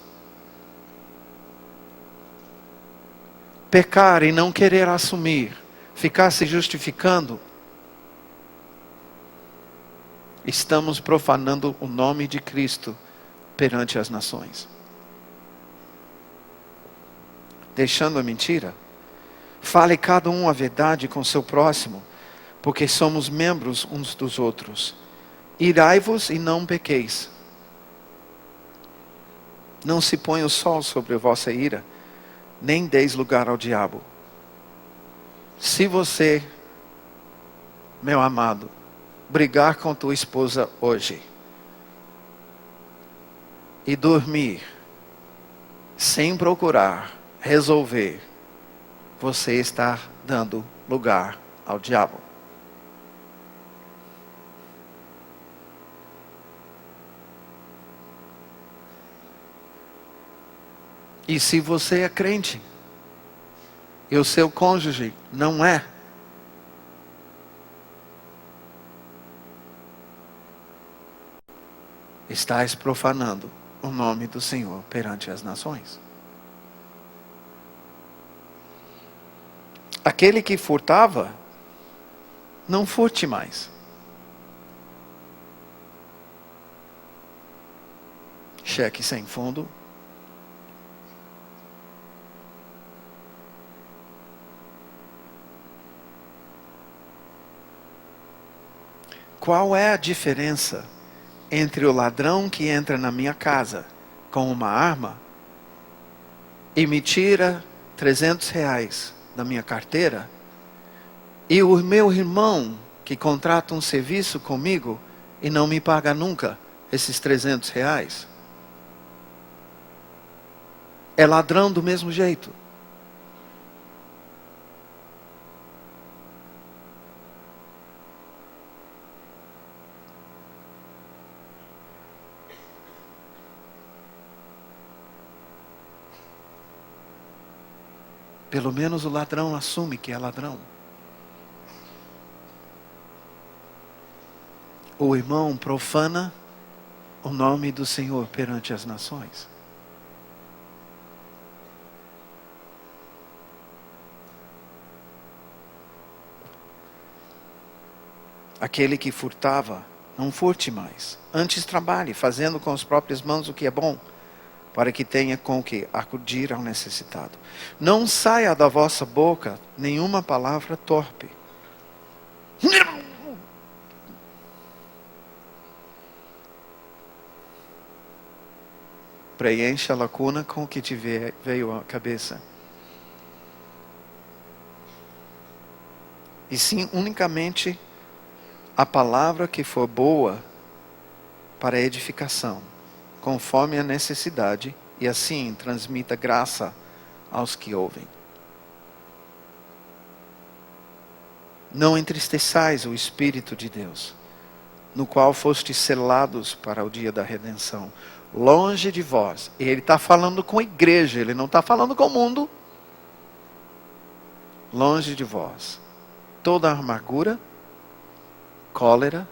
pecar e não querer assumir, ficar se justificando, estamos profanando o nome de Cristo perante as nações. Deixando a mentira, fale cada um a verdade com seu próximo, porque somos membros uns dos outros. Irai-vos e não pequeis. Não se põe o sol sobre a vossa ira, nem deis lugar ao diabo. Se você, meu amado, brigar com tua esposa hoje e dormir sem procurar resolver, você está dando lugar ao diabo. E se você é crente e o seu cônjuge não é, estás profanando o nome do Senhor perante as nações. Aquele que furtava, não furte mais. Cheque sem fundo. Qual é a diferença entre o ladrão que entra na minha casa com uma arma e me tira R$300 da minha carteira, e o meu irmão que contrata um serviço comigo e não me paga nunca esses R$300? É ladrão do mesmo jeito. Pelo menos o ladrão assume que é ladrão. O irmão profana o nome do Senhor perante as nações. Aquele que furtava, não furte mais. Antes trabalhe, fazendo com as próprias mãos o que é bom, para que tenha com que acudir ao necessitado. Não saia da vossa boca nenhuma palavra torpe. Preencha a lacuna com o que te veio à cabeça. E sim, unicamente a palavra que for boa para a edificação, conforme a necessidade, e assim transmita graça aos que ouvem. Não entristeçais o Espírito de Deus, no qual fostes selados para o dia da redenção. Longe de vós. E ele está falando com a igreja, ele não está falando com o mundo. Longe de vós toda amargura, cólera,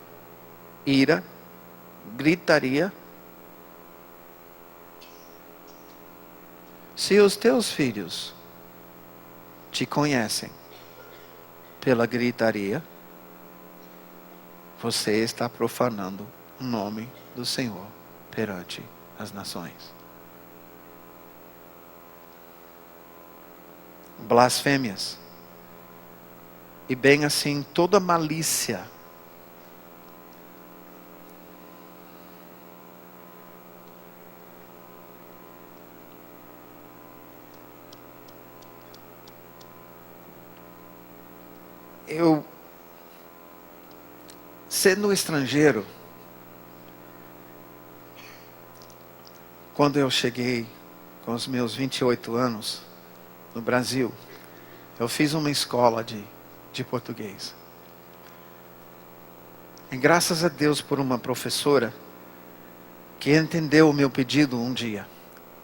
ira, gritaria. Se os teus filhos te conhecem pela gritaria, você está profanando o nome do Senhor perante as nações. Blasfêmias. E bem assim, toda malícia. Eu, sendo estrangeiro, quando eu cheguei com os meus 28 anos no Brasil, eu fiz uma escola de português. E graças a Deus por uma professora que entendeu o meu pedido um dia,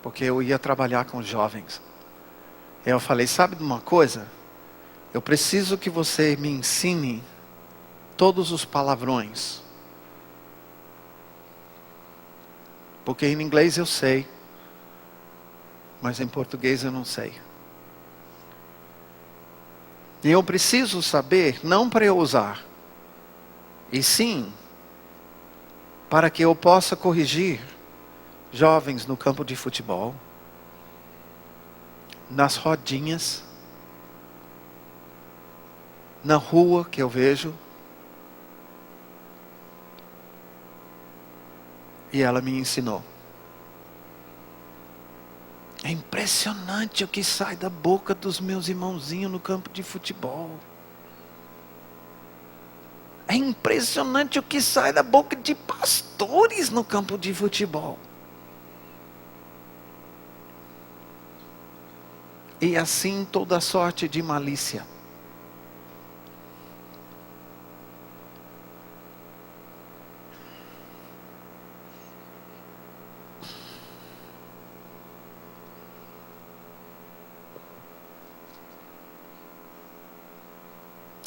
porque eu ia trabalhar com jovens. Eu falei, sabe de uma coisa? Eu preciso que você me ensine todos os palavrões. Porque em inglês eu sei, mas em português eu não sei. E eu preciso saber, não para eu usar, e sim para que eu possa corrigir jovens no campo de futebol, nas rodinhas, na rua que eu vejo. E ela me ensinou. É impressionante o que sai da boca dos meus irmãozinhos no campo de futebol. É impressionante o que sai da boca de pastores no campo de futebol. E assim toda sorte de malícia.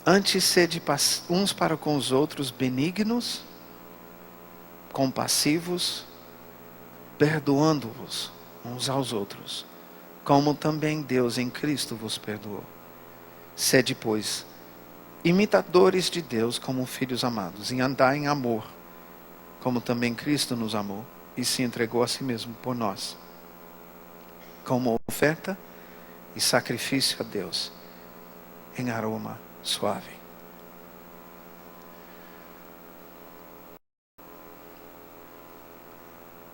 Antes sede uns para com os outros benignos, compassivos, perdoando-vos uns aos outros, como também Deus em Cristo vos perdoou. Sede, pois, imitadores de Deus como filhos amados, e andai em amor, como também Cristo nos amou, e se entregou a si mesmo por nós, como oferta e sacrifício a Deus, em aroma suave.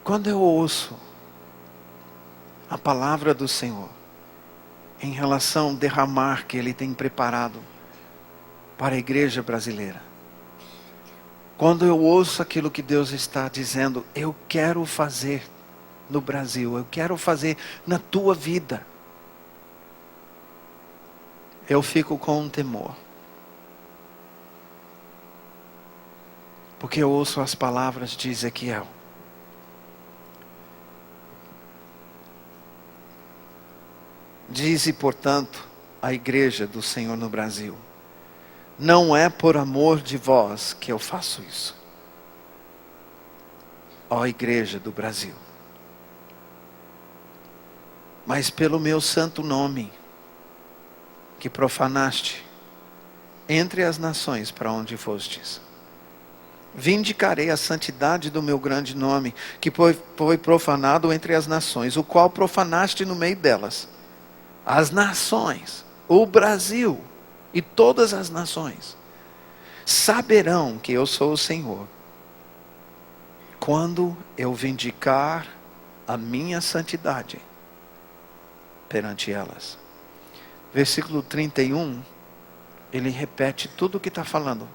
Quando eu ouço a palavra do Senhor em relação ao derramar que Ele tem preparado para a igreja brasileira, quando eu ouço aquilo que Deus está dizendo, eu quero fazer no Brasil, eu quero fazer na tua vida, eu fico com um temor. Porque eu ouço as palavras de Ezequiel. Dize, portanto, a igreja do Senhor no Brasil: não é por amor de vós que eu faço isso. ó igreja do Brasil. Mas pelo meu santo nome, que profanaste entre as nações para onde fostes, vindicarei a santidade do meu grande nome, que foi profanado entre as nações, o qual profanaste no meio delas. As nações, o Brasil e todas as nações, saberão que eu sou o Senhor, quando eu vindicar a minha santidade perante elas. Versículo 31, ele repete tudo o que está falando.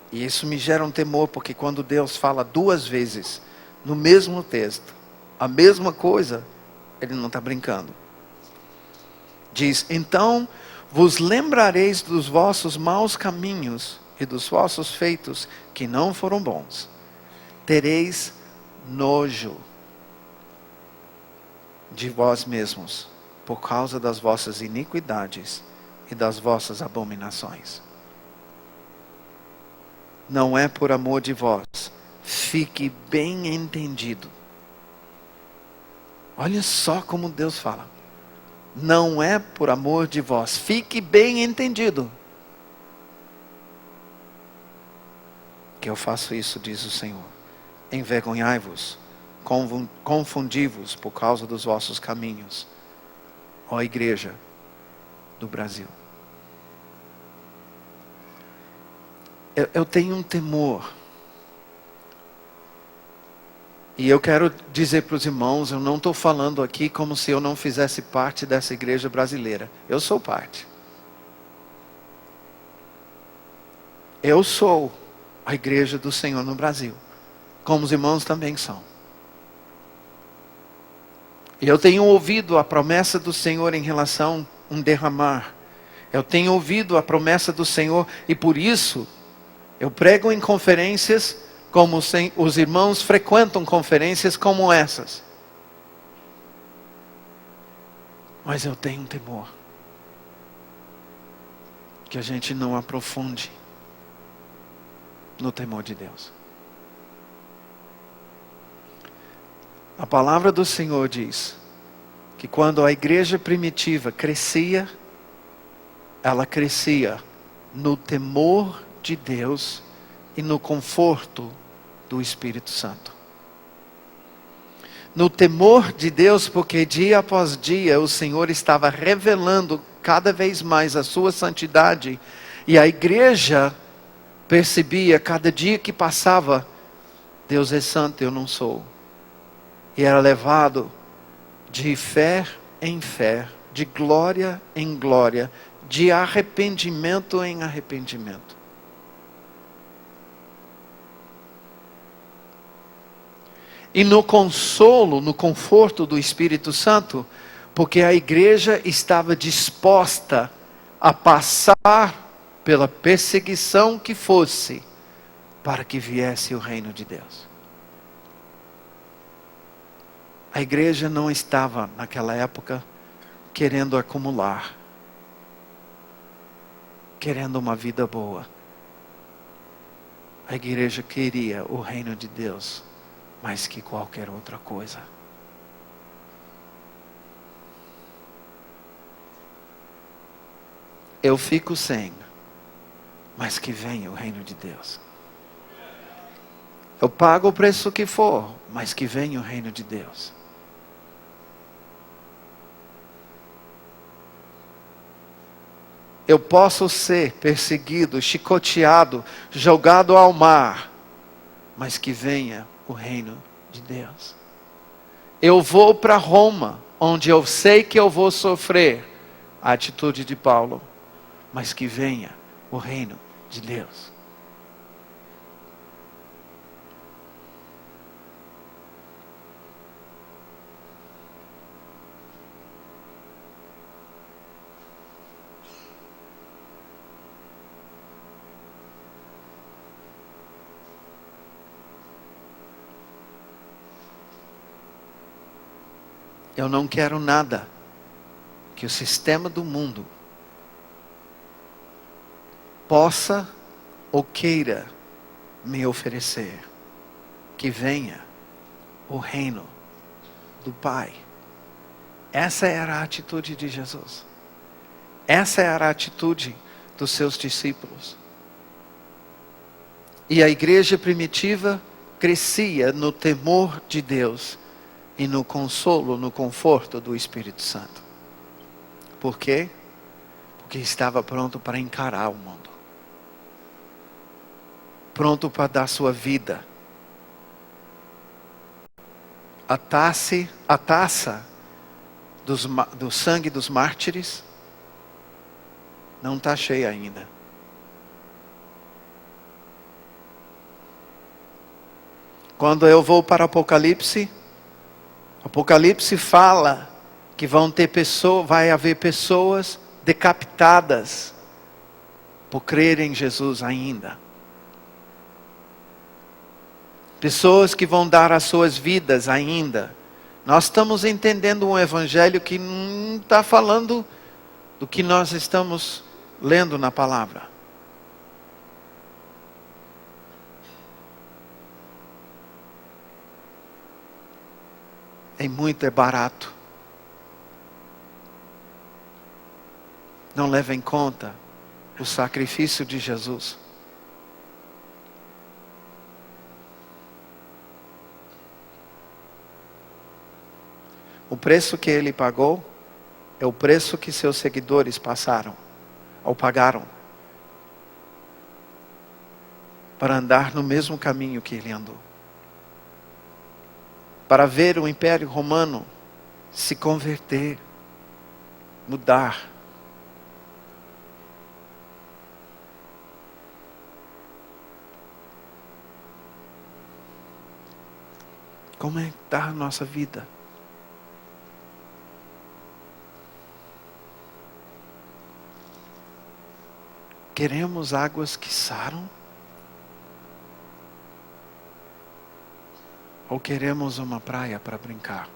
E isso me gera um temor, porque quando Deus fala duas vezes no mesmo texto, a mesma coisa, ele não está brincando. Diz, então vos lembrareis dos vossos maus caminhos e dos vossos feitos que não foram bons. Tereis nojo de vós mesmos, por causa das vossas iniquidades e das vossas abominações. Não é por amor de vós, fique bem entendido. Olha só como Deus fala. Não é por amor de vós, fique bem entendido que eu faço isso, diz o Senhor. Envergonhai-vos, confundi-vos por causa dos vossos caminhos, ó igreja do Brasil. Eu tenho um temor. E eu quero dizer para os irmãos, eu não estou falando aqui como se eu não fizesse parte dessa igreja brasileira. Eu sou parte. Eu sou a igreja do Senhor no Brasil, como os irmãos também são. E eu tenho ouvido a promessa do Senhor em relação a um derramar. Eu tenho ouvido a promessa do Senhor e por isso eu prego em conferências como os irmãos frequentam conferências como essas. Mas eu tenho um temor que a gente não aprofunde no temor de Deus. A palavra do Senhor diz que quando a igreja primitiva crescia, ela crescia no temor de Deus e no conforto do Espírito Santo. No temor de Deus, porque dia após dia o Senhor estava revelando cada vez mais a sua santidade, e a igreja percebia cada dia que passava, Deus é santo, eu não sou. E era levado de fé em fé, de glória em glória, de arrependimento em arrependimento. E no consolo, no conforto do Espírito Santo, porque a igreja estava disposta a passar pela perseguição que fosse, para que viesse o reino de Deus. A igreja não estava, naquela época, querendo acumular, querendo uma vida boa. A igreja queria o reino de Deus mais que qualquer outra coisa. Eu fico sem, mas que venha o reino de Deus. Eu pago o preço que for, mas que venha o reino de Deus. Eu posso ser perseguido, chicoteado, jogado ao mar, mas que venha o reino de Deus. Eu vou para Roma, onde eu sei que eu vou sofrer a atitude de Paulo, mas que venha o reino de Deus. Eu não quero nada que o sistema do mundo possa ou queira me oferecer. que venha o reino do Pai. Essa era a atitude de Jesus. Essa era a atitude dos seus discípulos. E a igreja primitiva crescia no temor de Deus e no consolo, no conforto do Espírito Santo. Por quê? Porque estava pronto para encarar o mundo. Pronto para dar sua vida. A taça do sangue dos mártires não está cheia ainda. Quando eu vou para Apocalipse fala que vai haver pessoas decapitadas por crer em Jesus ainda. Pessoas que vão dar as suas vidas ainda. Nós estamos entendendo um evangelho que não está falando do que nós estamos lendo na palavra. É barato. Não leva em conta o sacrifício de Jesus. O preço que ele pagou é o preço que seus seguidores pagaram para andar no mesmo caminho que ele andou. Para ver o Império Romano se converter, mudar. Como é que está a nossa vida? Queremos águas que saram? Ou queremos uma praia para brincar?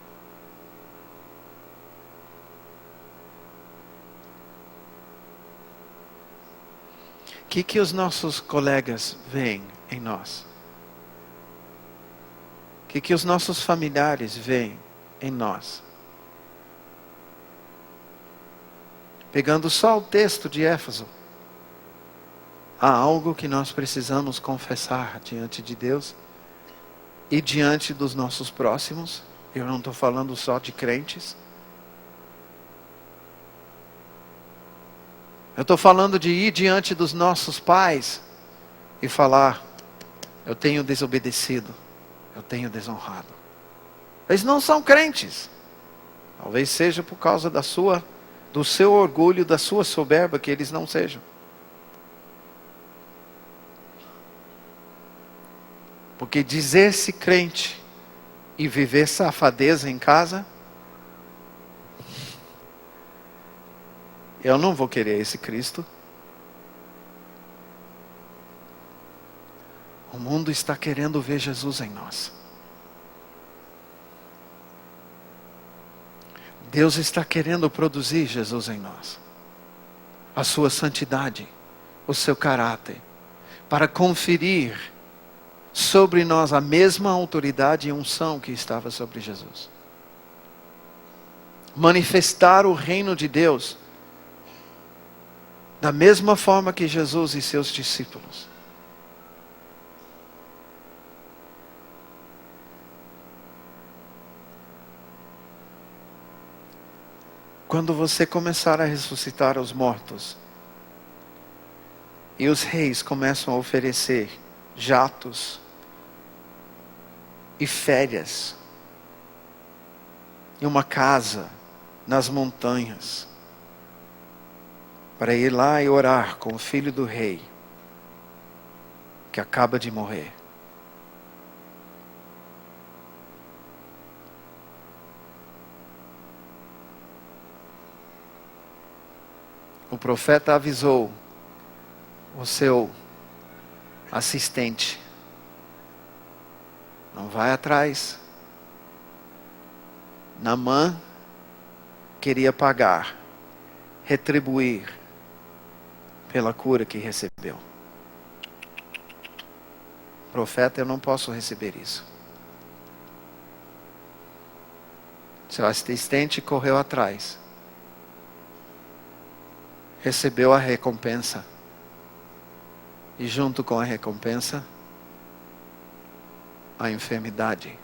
O que os nossos colegas veem em nós? O que os nossos familiares veem em nós? Pegando só o texto de Éfeso, há algo que nós precisamos confessar diante de Deus e diante dos nossos próximos. Eu não estou falando só de crentes. Eu estou falando de ir diante dos nossos pais e falar: eu tenho desobedecido, eu tenho desonrado. Eles não são crentes. Talvez seja por causa do seu orgulho, da sua soberba que eles não sejam. Porque dizer-se crente e viver safadeza em casa, eu não vou querer esse Cristo. O mundo está querendo ver Jesus em nós. Deus está querendo produzir Jesus em nós. A sua santidade, o seu caráter, para conferir sobre nós a mesma autoridade e unção que estava sobre Jesus. Manifestar o reino de Deus da mesma forma que Jesus e seus discípulos. Quando você começar a ressuscitar os mortos, e os reis começam a oferecer jatos e férias e uma casa nas montanhas para ir lá e orar com o filho do rei que acaba de morrer. O profeta avisou o seu assistente: não vai atrás. Naamã queria pagar, retribuir pela cura que recebeu. profeta, eu não posso receber isso. Seu assistente correu atrás, recebeu a recompensa, e junto com a recompensa, a enfermidade.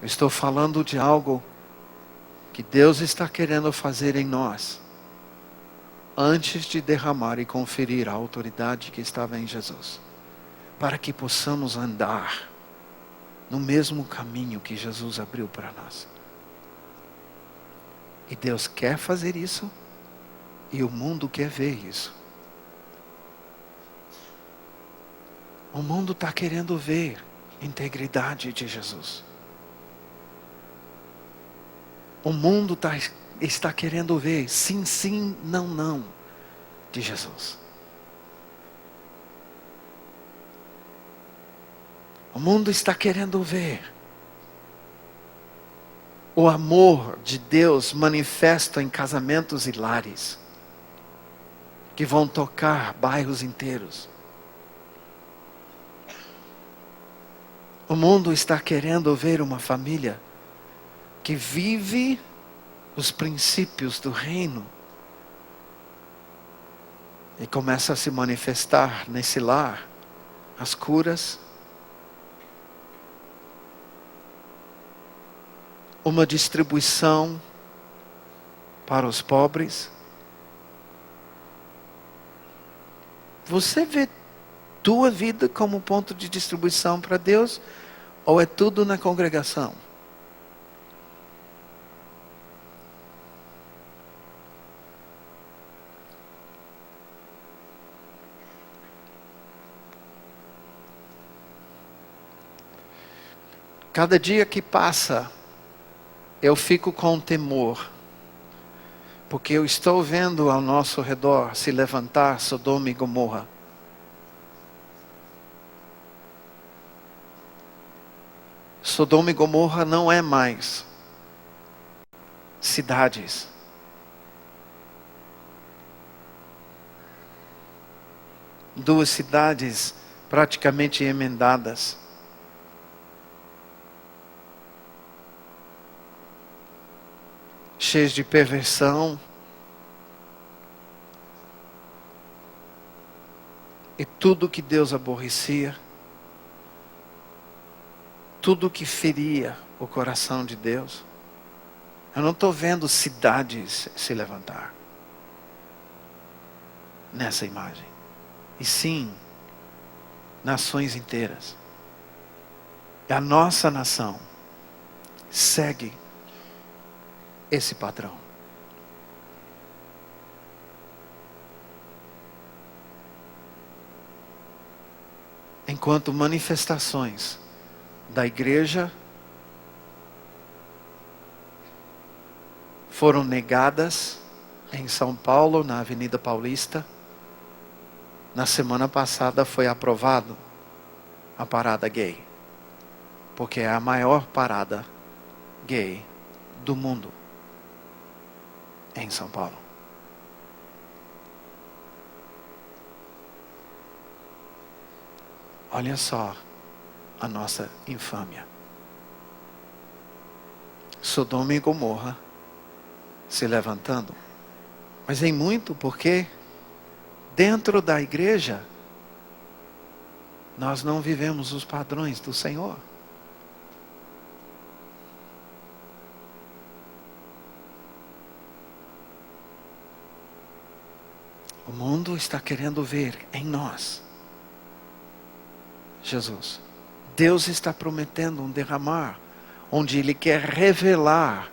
Eu estou falando de algo que Deus está querendo fazer em nós, antes de derramar e conferir a autoridade que estava em Jesus, para que possamos andar no mesmo caminho que Jesus abriu para nós. E Deus quer fazer isso, e o mundo quer ver isso. O mundo está querendo ver a integridade de Jesus. O mundo está querendo ver sim, sim, não, não de Jesus. O mundo está querendo ver o amor de Deus manifesto em casamentos e lares, que vão tocar bairros inteiros. O mundo está querendo ver uma família que vive os princípios do reino e começa a se manifestar nesse lar as curas, uma distribuição para os pobres. Você vê tua vida como ponto de distribuição para Deus, ou é tudo na congregação? Cada dia que passa, eu fico com temor, porque eu estou vendo ao nosso redor se levantar Sodoma e Gomorra. Sodoma e Gomorra não é mais cidades. Duas cidades praticamente emendadas. Cheios de perversão. E tudo que Deus aborrecia. Tudo que feria o coração de Deus. Eu não estou vendo cidades se levantar nessa imagem. E sim, nações inteiras. E a nossa nação segue esse padrão. Enquanto manifestações da igreja foram negadas em São Paulo, na Avenida Paulista, na semana passada foi aprovado a parada gay, porque é a maior parada gay do mundo. Em São Paulo. Olha só a nossa infâmia. Sodoma e Gomorra se levantando. Mas em muito porque dentro da igreja nós não vivemos os padrões do Senhor. O mundo está querendo ver em nós Jesus. Deus está prometendo um derramar, onde Ele quer revelar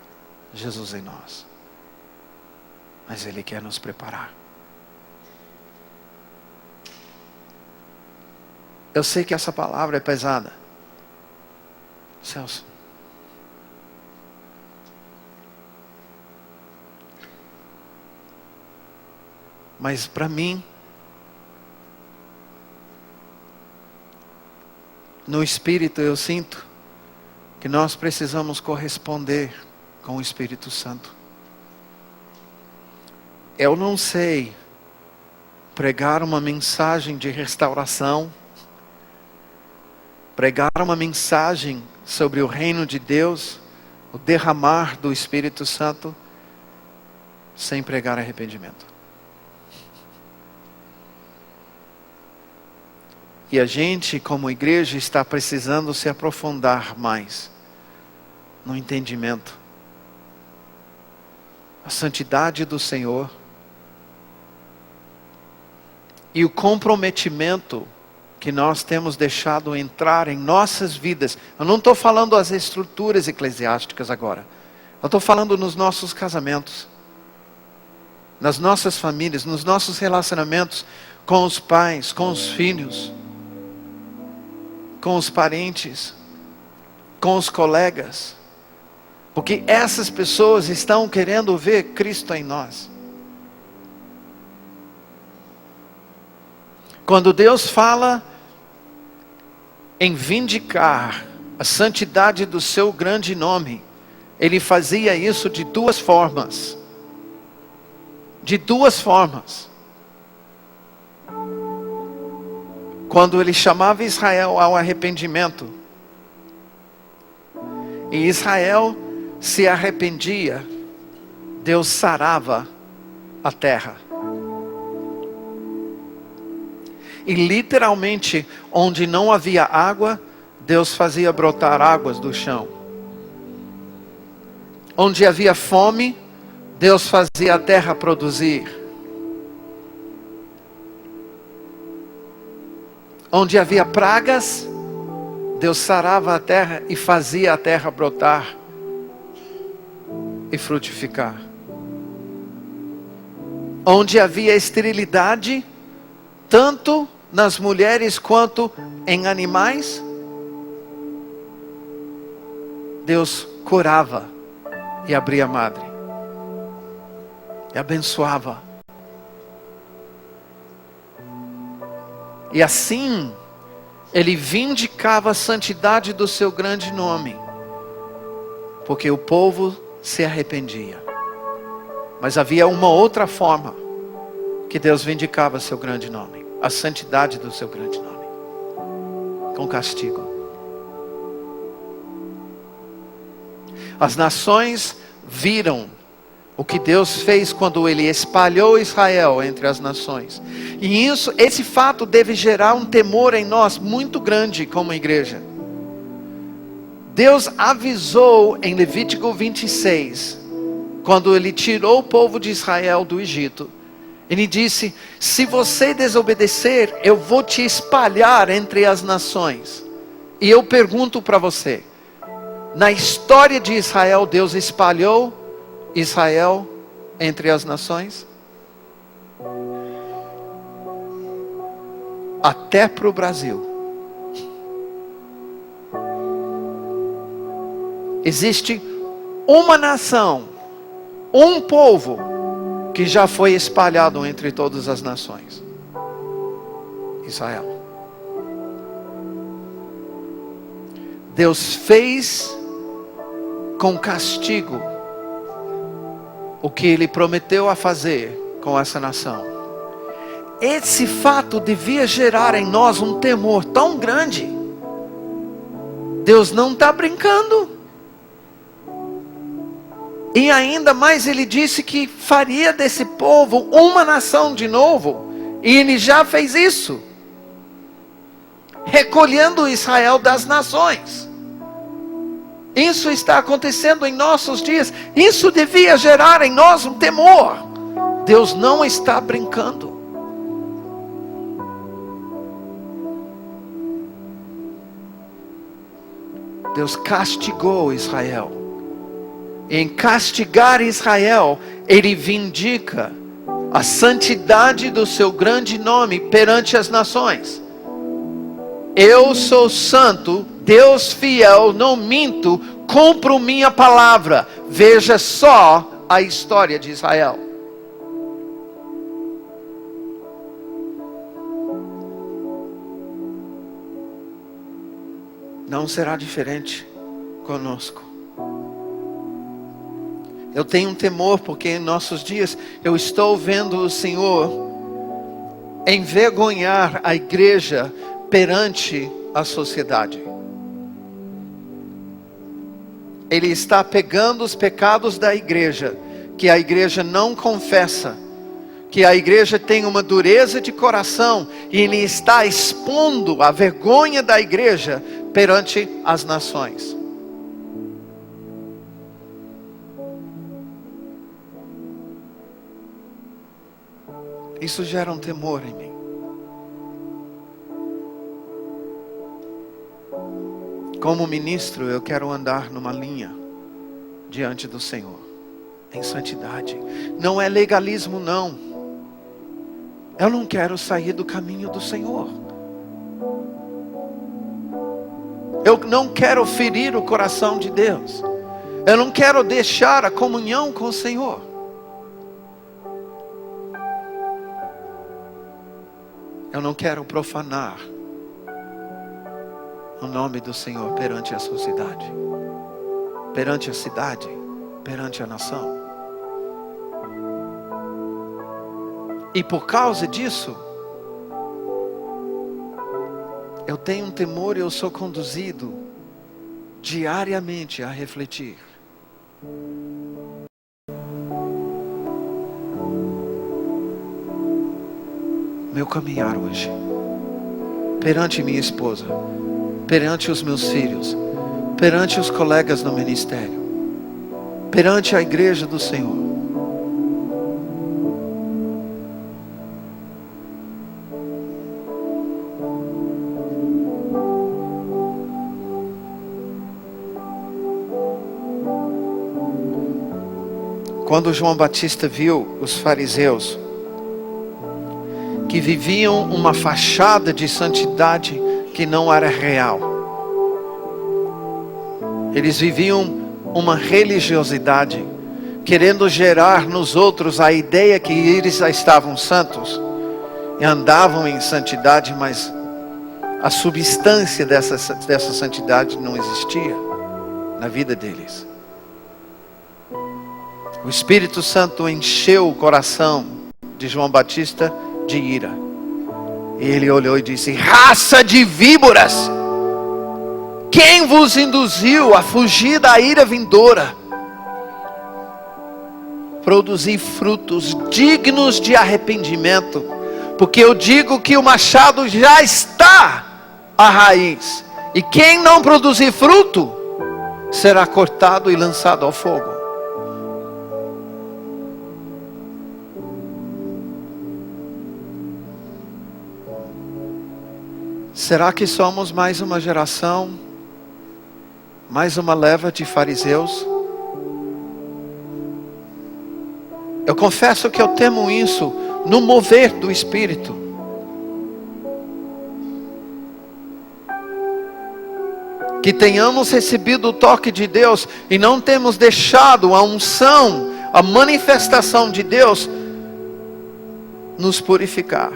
Jesus em nós. Mas Ele quer nos preparar. Eu sei que essa palavra é pesada. Celso. Mas para mim, no espírito eu sinto que que nós precisamos corresponder com o Espírito Santo. Eu não sei pregar uma mensagem de restauração, pregar uma mensagem sobre o reino de Deus, o derramar do Espírito Santo, sem pregar arrependimento. E a gente, como igreja, está precisando se aprofundar mais no entendimento. A santidade do Senhor e o comprometimento que nós temos deixado entrar em nossas vidas. Eu não estou falando das estruturas eclesiásticas agora. Eu estou falando nos nossos casamentos, nas nossas famílias, nos nossos relacionamentos com os pais, com os filhos, com os parentes, com os colegas. Porque essas pessoas estão querendo ver Cristo em nós. Quando Deus fala em vindicar a santidade do seu grande nome, Ele fazia isso de duas formas. De duas formas. Quando Ele chamava Israel ao arrependimento, e Israel se arrependia, Deus sarava a terra. E literalmente, onde não havia água, Deus fazia brotar águas do chão. Onde havia fome, Deus fazia a terra produzir. Onde havia pragas, Deus sarava a terra e fazia a terra brotar e frutificar. Onde havia esterilidade, tanto nas mulheres quanto em animais, Deus curava e abria a madre e abençoava. E assim Ele vindicava a santidade do seu grande nome, porque o povo se arrependia. Mas havia uma outra forma que Deus vindicava seu grande nome, a santidade do seu grande nome, com castigo. As nações viram o que Deus fez quando Ele espalhou Israel entre as nações. E esse fato deve gerar um temor em nós muito grande como igreja. Deus avisou em Levítico 26, quando Ele tirou o povo de Israel do Egito. Ele disse: se você desobedecer, eu vou te espalhar entre as nações. E eu pergunto para você, na história de Israel, Deus espalhou Israel entre as nações? Até para o Brasil. Existe uma nação, um povo, que já foi espalhado entre todas as nações: Israel. Deus fez com castigo o que Ele prometeu a fazer com essa nação. Esse fato devia gerar em nós um temor tão grande. Deus não está brincando. E ainda mais Ele disse que faria desse povo uma nação de novo. E Ele já fez isso, recolhendo Israel das nações. Isso está acontecendo em nossos dias. Isso devia gerar em nós um temor. Deus não está brincando. Deus castigou Israel. Em castigar Israel, Ele vindica a santidade do seu grande nome perante as nações. Eu sou santo, Deus fiel, não minto, cumpro minha palavra. Veja só a história de Israel. Não será diferente conosco. Eu tenho um temor porque em nossos dias eu estou vendo o Senhor envergonhar a igreja perante a sociedade. Ele está pegando os pecados da igreja, que a igreja não confessa, que a igreja tem uma dureza de coração, e ele está expondo a vergonha da igreja perante as nações. Isso gera um temor em mim. Como ministro, eu quero andar numa linha diante do Senhor, em santidade. Não é legalismo, não. Eu não quero sair do caminho do Senhor. Eu não quero ferir o coração de Deus. Eu não quero deixar a comunhão com o Senhor. Eu não quero profanar o nome do Senhor perante a sociedade, perante a cidade, perante a nação. E por causa disso, eu tenho um temor e eu sou conduzido diariamente a refletir. Meu caminhar hoje, perante minha esposa, perante os meus filhos, perante os colegas no ministério, perante a igreja do Senhor. Quando João Batista viu os fariseus que viviam uma fachada de santidade que não era real, eles viviam uma religiosidade, querendo gerar nos outros a ideia que eles já estavam santos e andavam em santidade, mas a substância dessa santidade não existia na vida deles. O Espírito Santo encheu o coração de João Batista de ira. E ele olhou e disse: raça de víboras, quem vos induziu a fugir da ira vindoura? Produzir frutos dignos de arrependimento, porque eu digo que o machado já está à raiz, e quem não produzir fruto será cortado e lançado ao fogo. Será que somos mais uma geração, mais uma leva de fariseus? Eu confesso que eu temo isso no mover do Espírito. Que tenhamos recebido o toque de Deus e não temos deixado a unção, a manifestação de Deus nos purificar.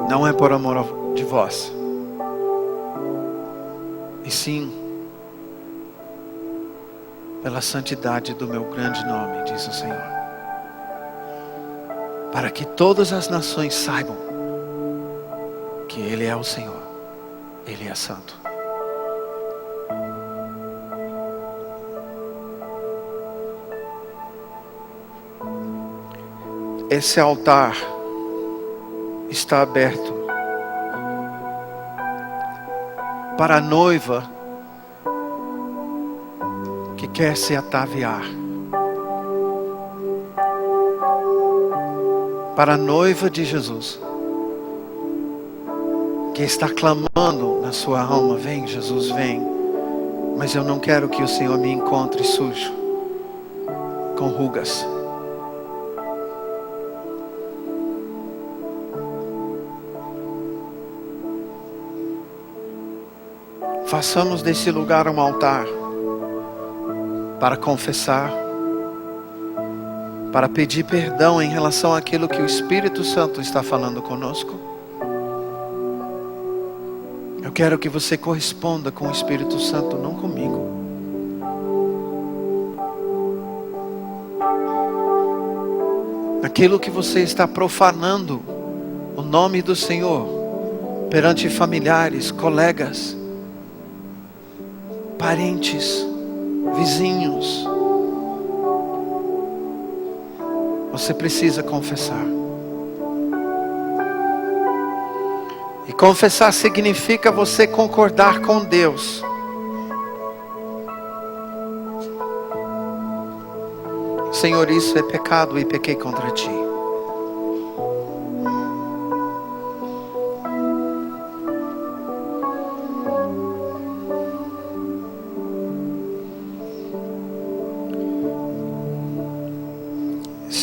Não é por amor de vós, e sim pela santidade do meu grande nome, diz o Senhor, para que todas as nações saibam que Ele é o Senhor, Ele é santo. Esse altar está aberto para a noiva que quer se ataviar, para a noiva de Jesus que está clamando na sua alma: vem Jesus, vem. Mas eu não quero que o Senhor me encontre sujo, com rugas. façamos desse lugar um altar para confessar, para pedir perdão em relação àquilo que o Espírito Santo está falando conosco. Eu quero que você corresponda com o Espírito Santo, não comigo. Aquilo que você está profanando o nome do Senhor perante familiares, colegas, parentes, vizinhos, você precisa confessar. E confessar significa você concordar com Deus. Senhor, isso é pecado e pequei contra Ti.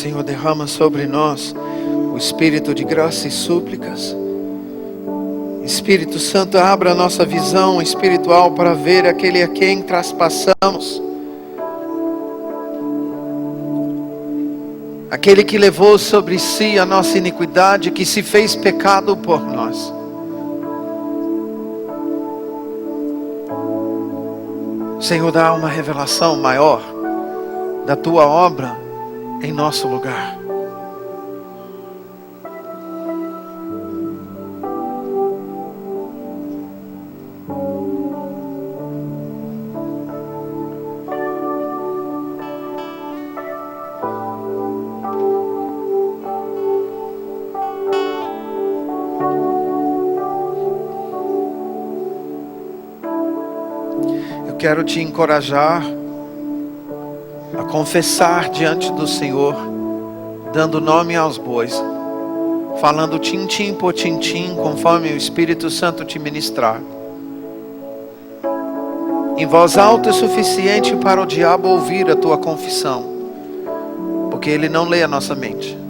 Senhor, derrama sobre nós o espírito de graça e súplicas. Espírito Santo, abra a nossa visão espiritual para ver aquele a quem traspassamos. Aquele que levou sobre si a nossa iniquidade, que se fez pecado por nós. Senhor, dá uma revelação maior da Tua obra em nosso lugar. Eu quero te encorajar a confessar diante do Senhor, dando nome aos bois, falando tintim por tintim, conforme o Espírito Santo te ministrar. Em voz alta é suficiente para o diabo ouvir a tua confissão, porque ele não lê a nossa mente.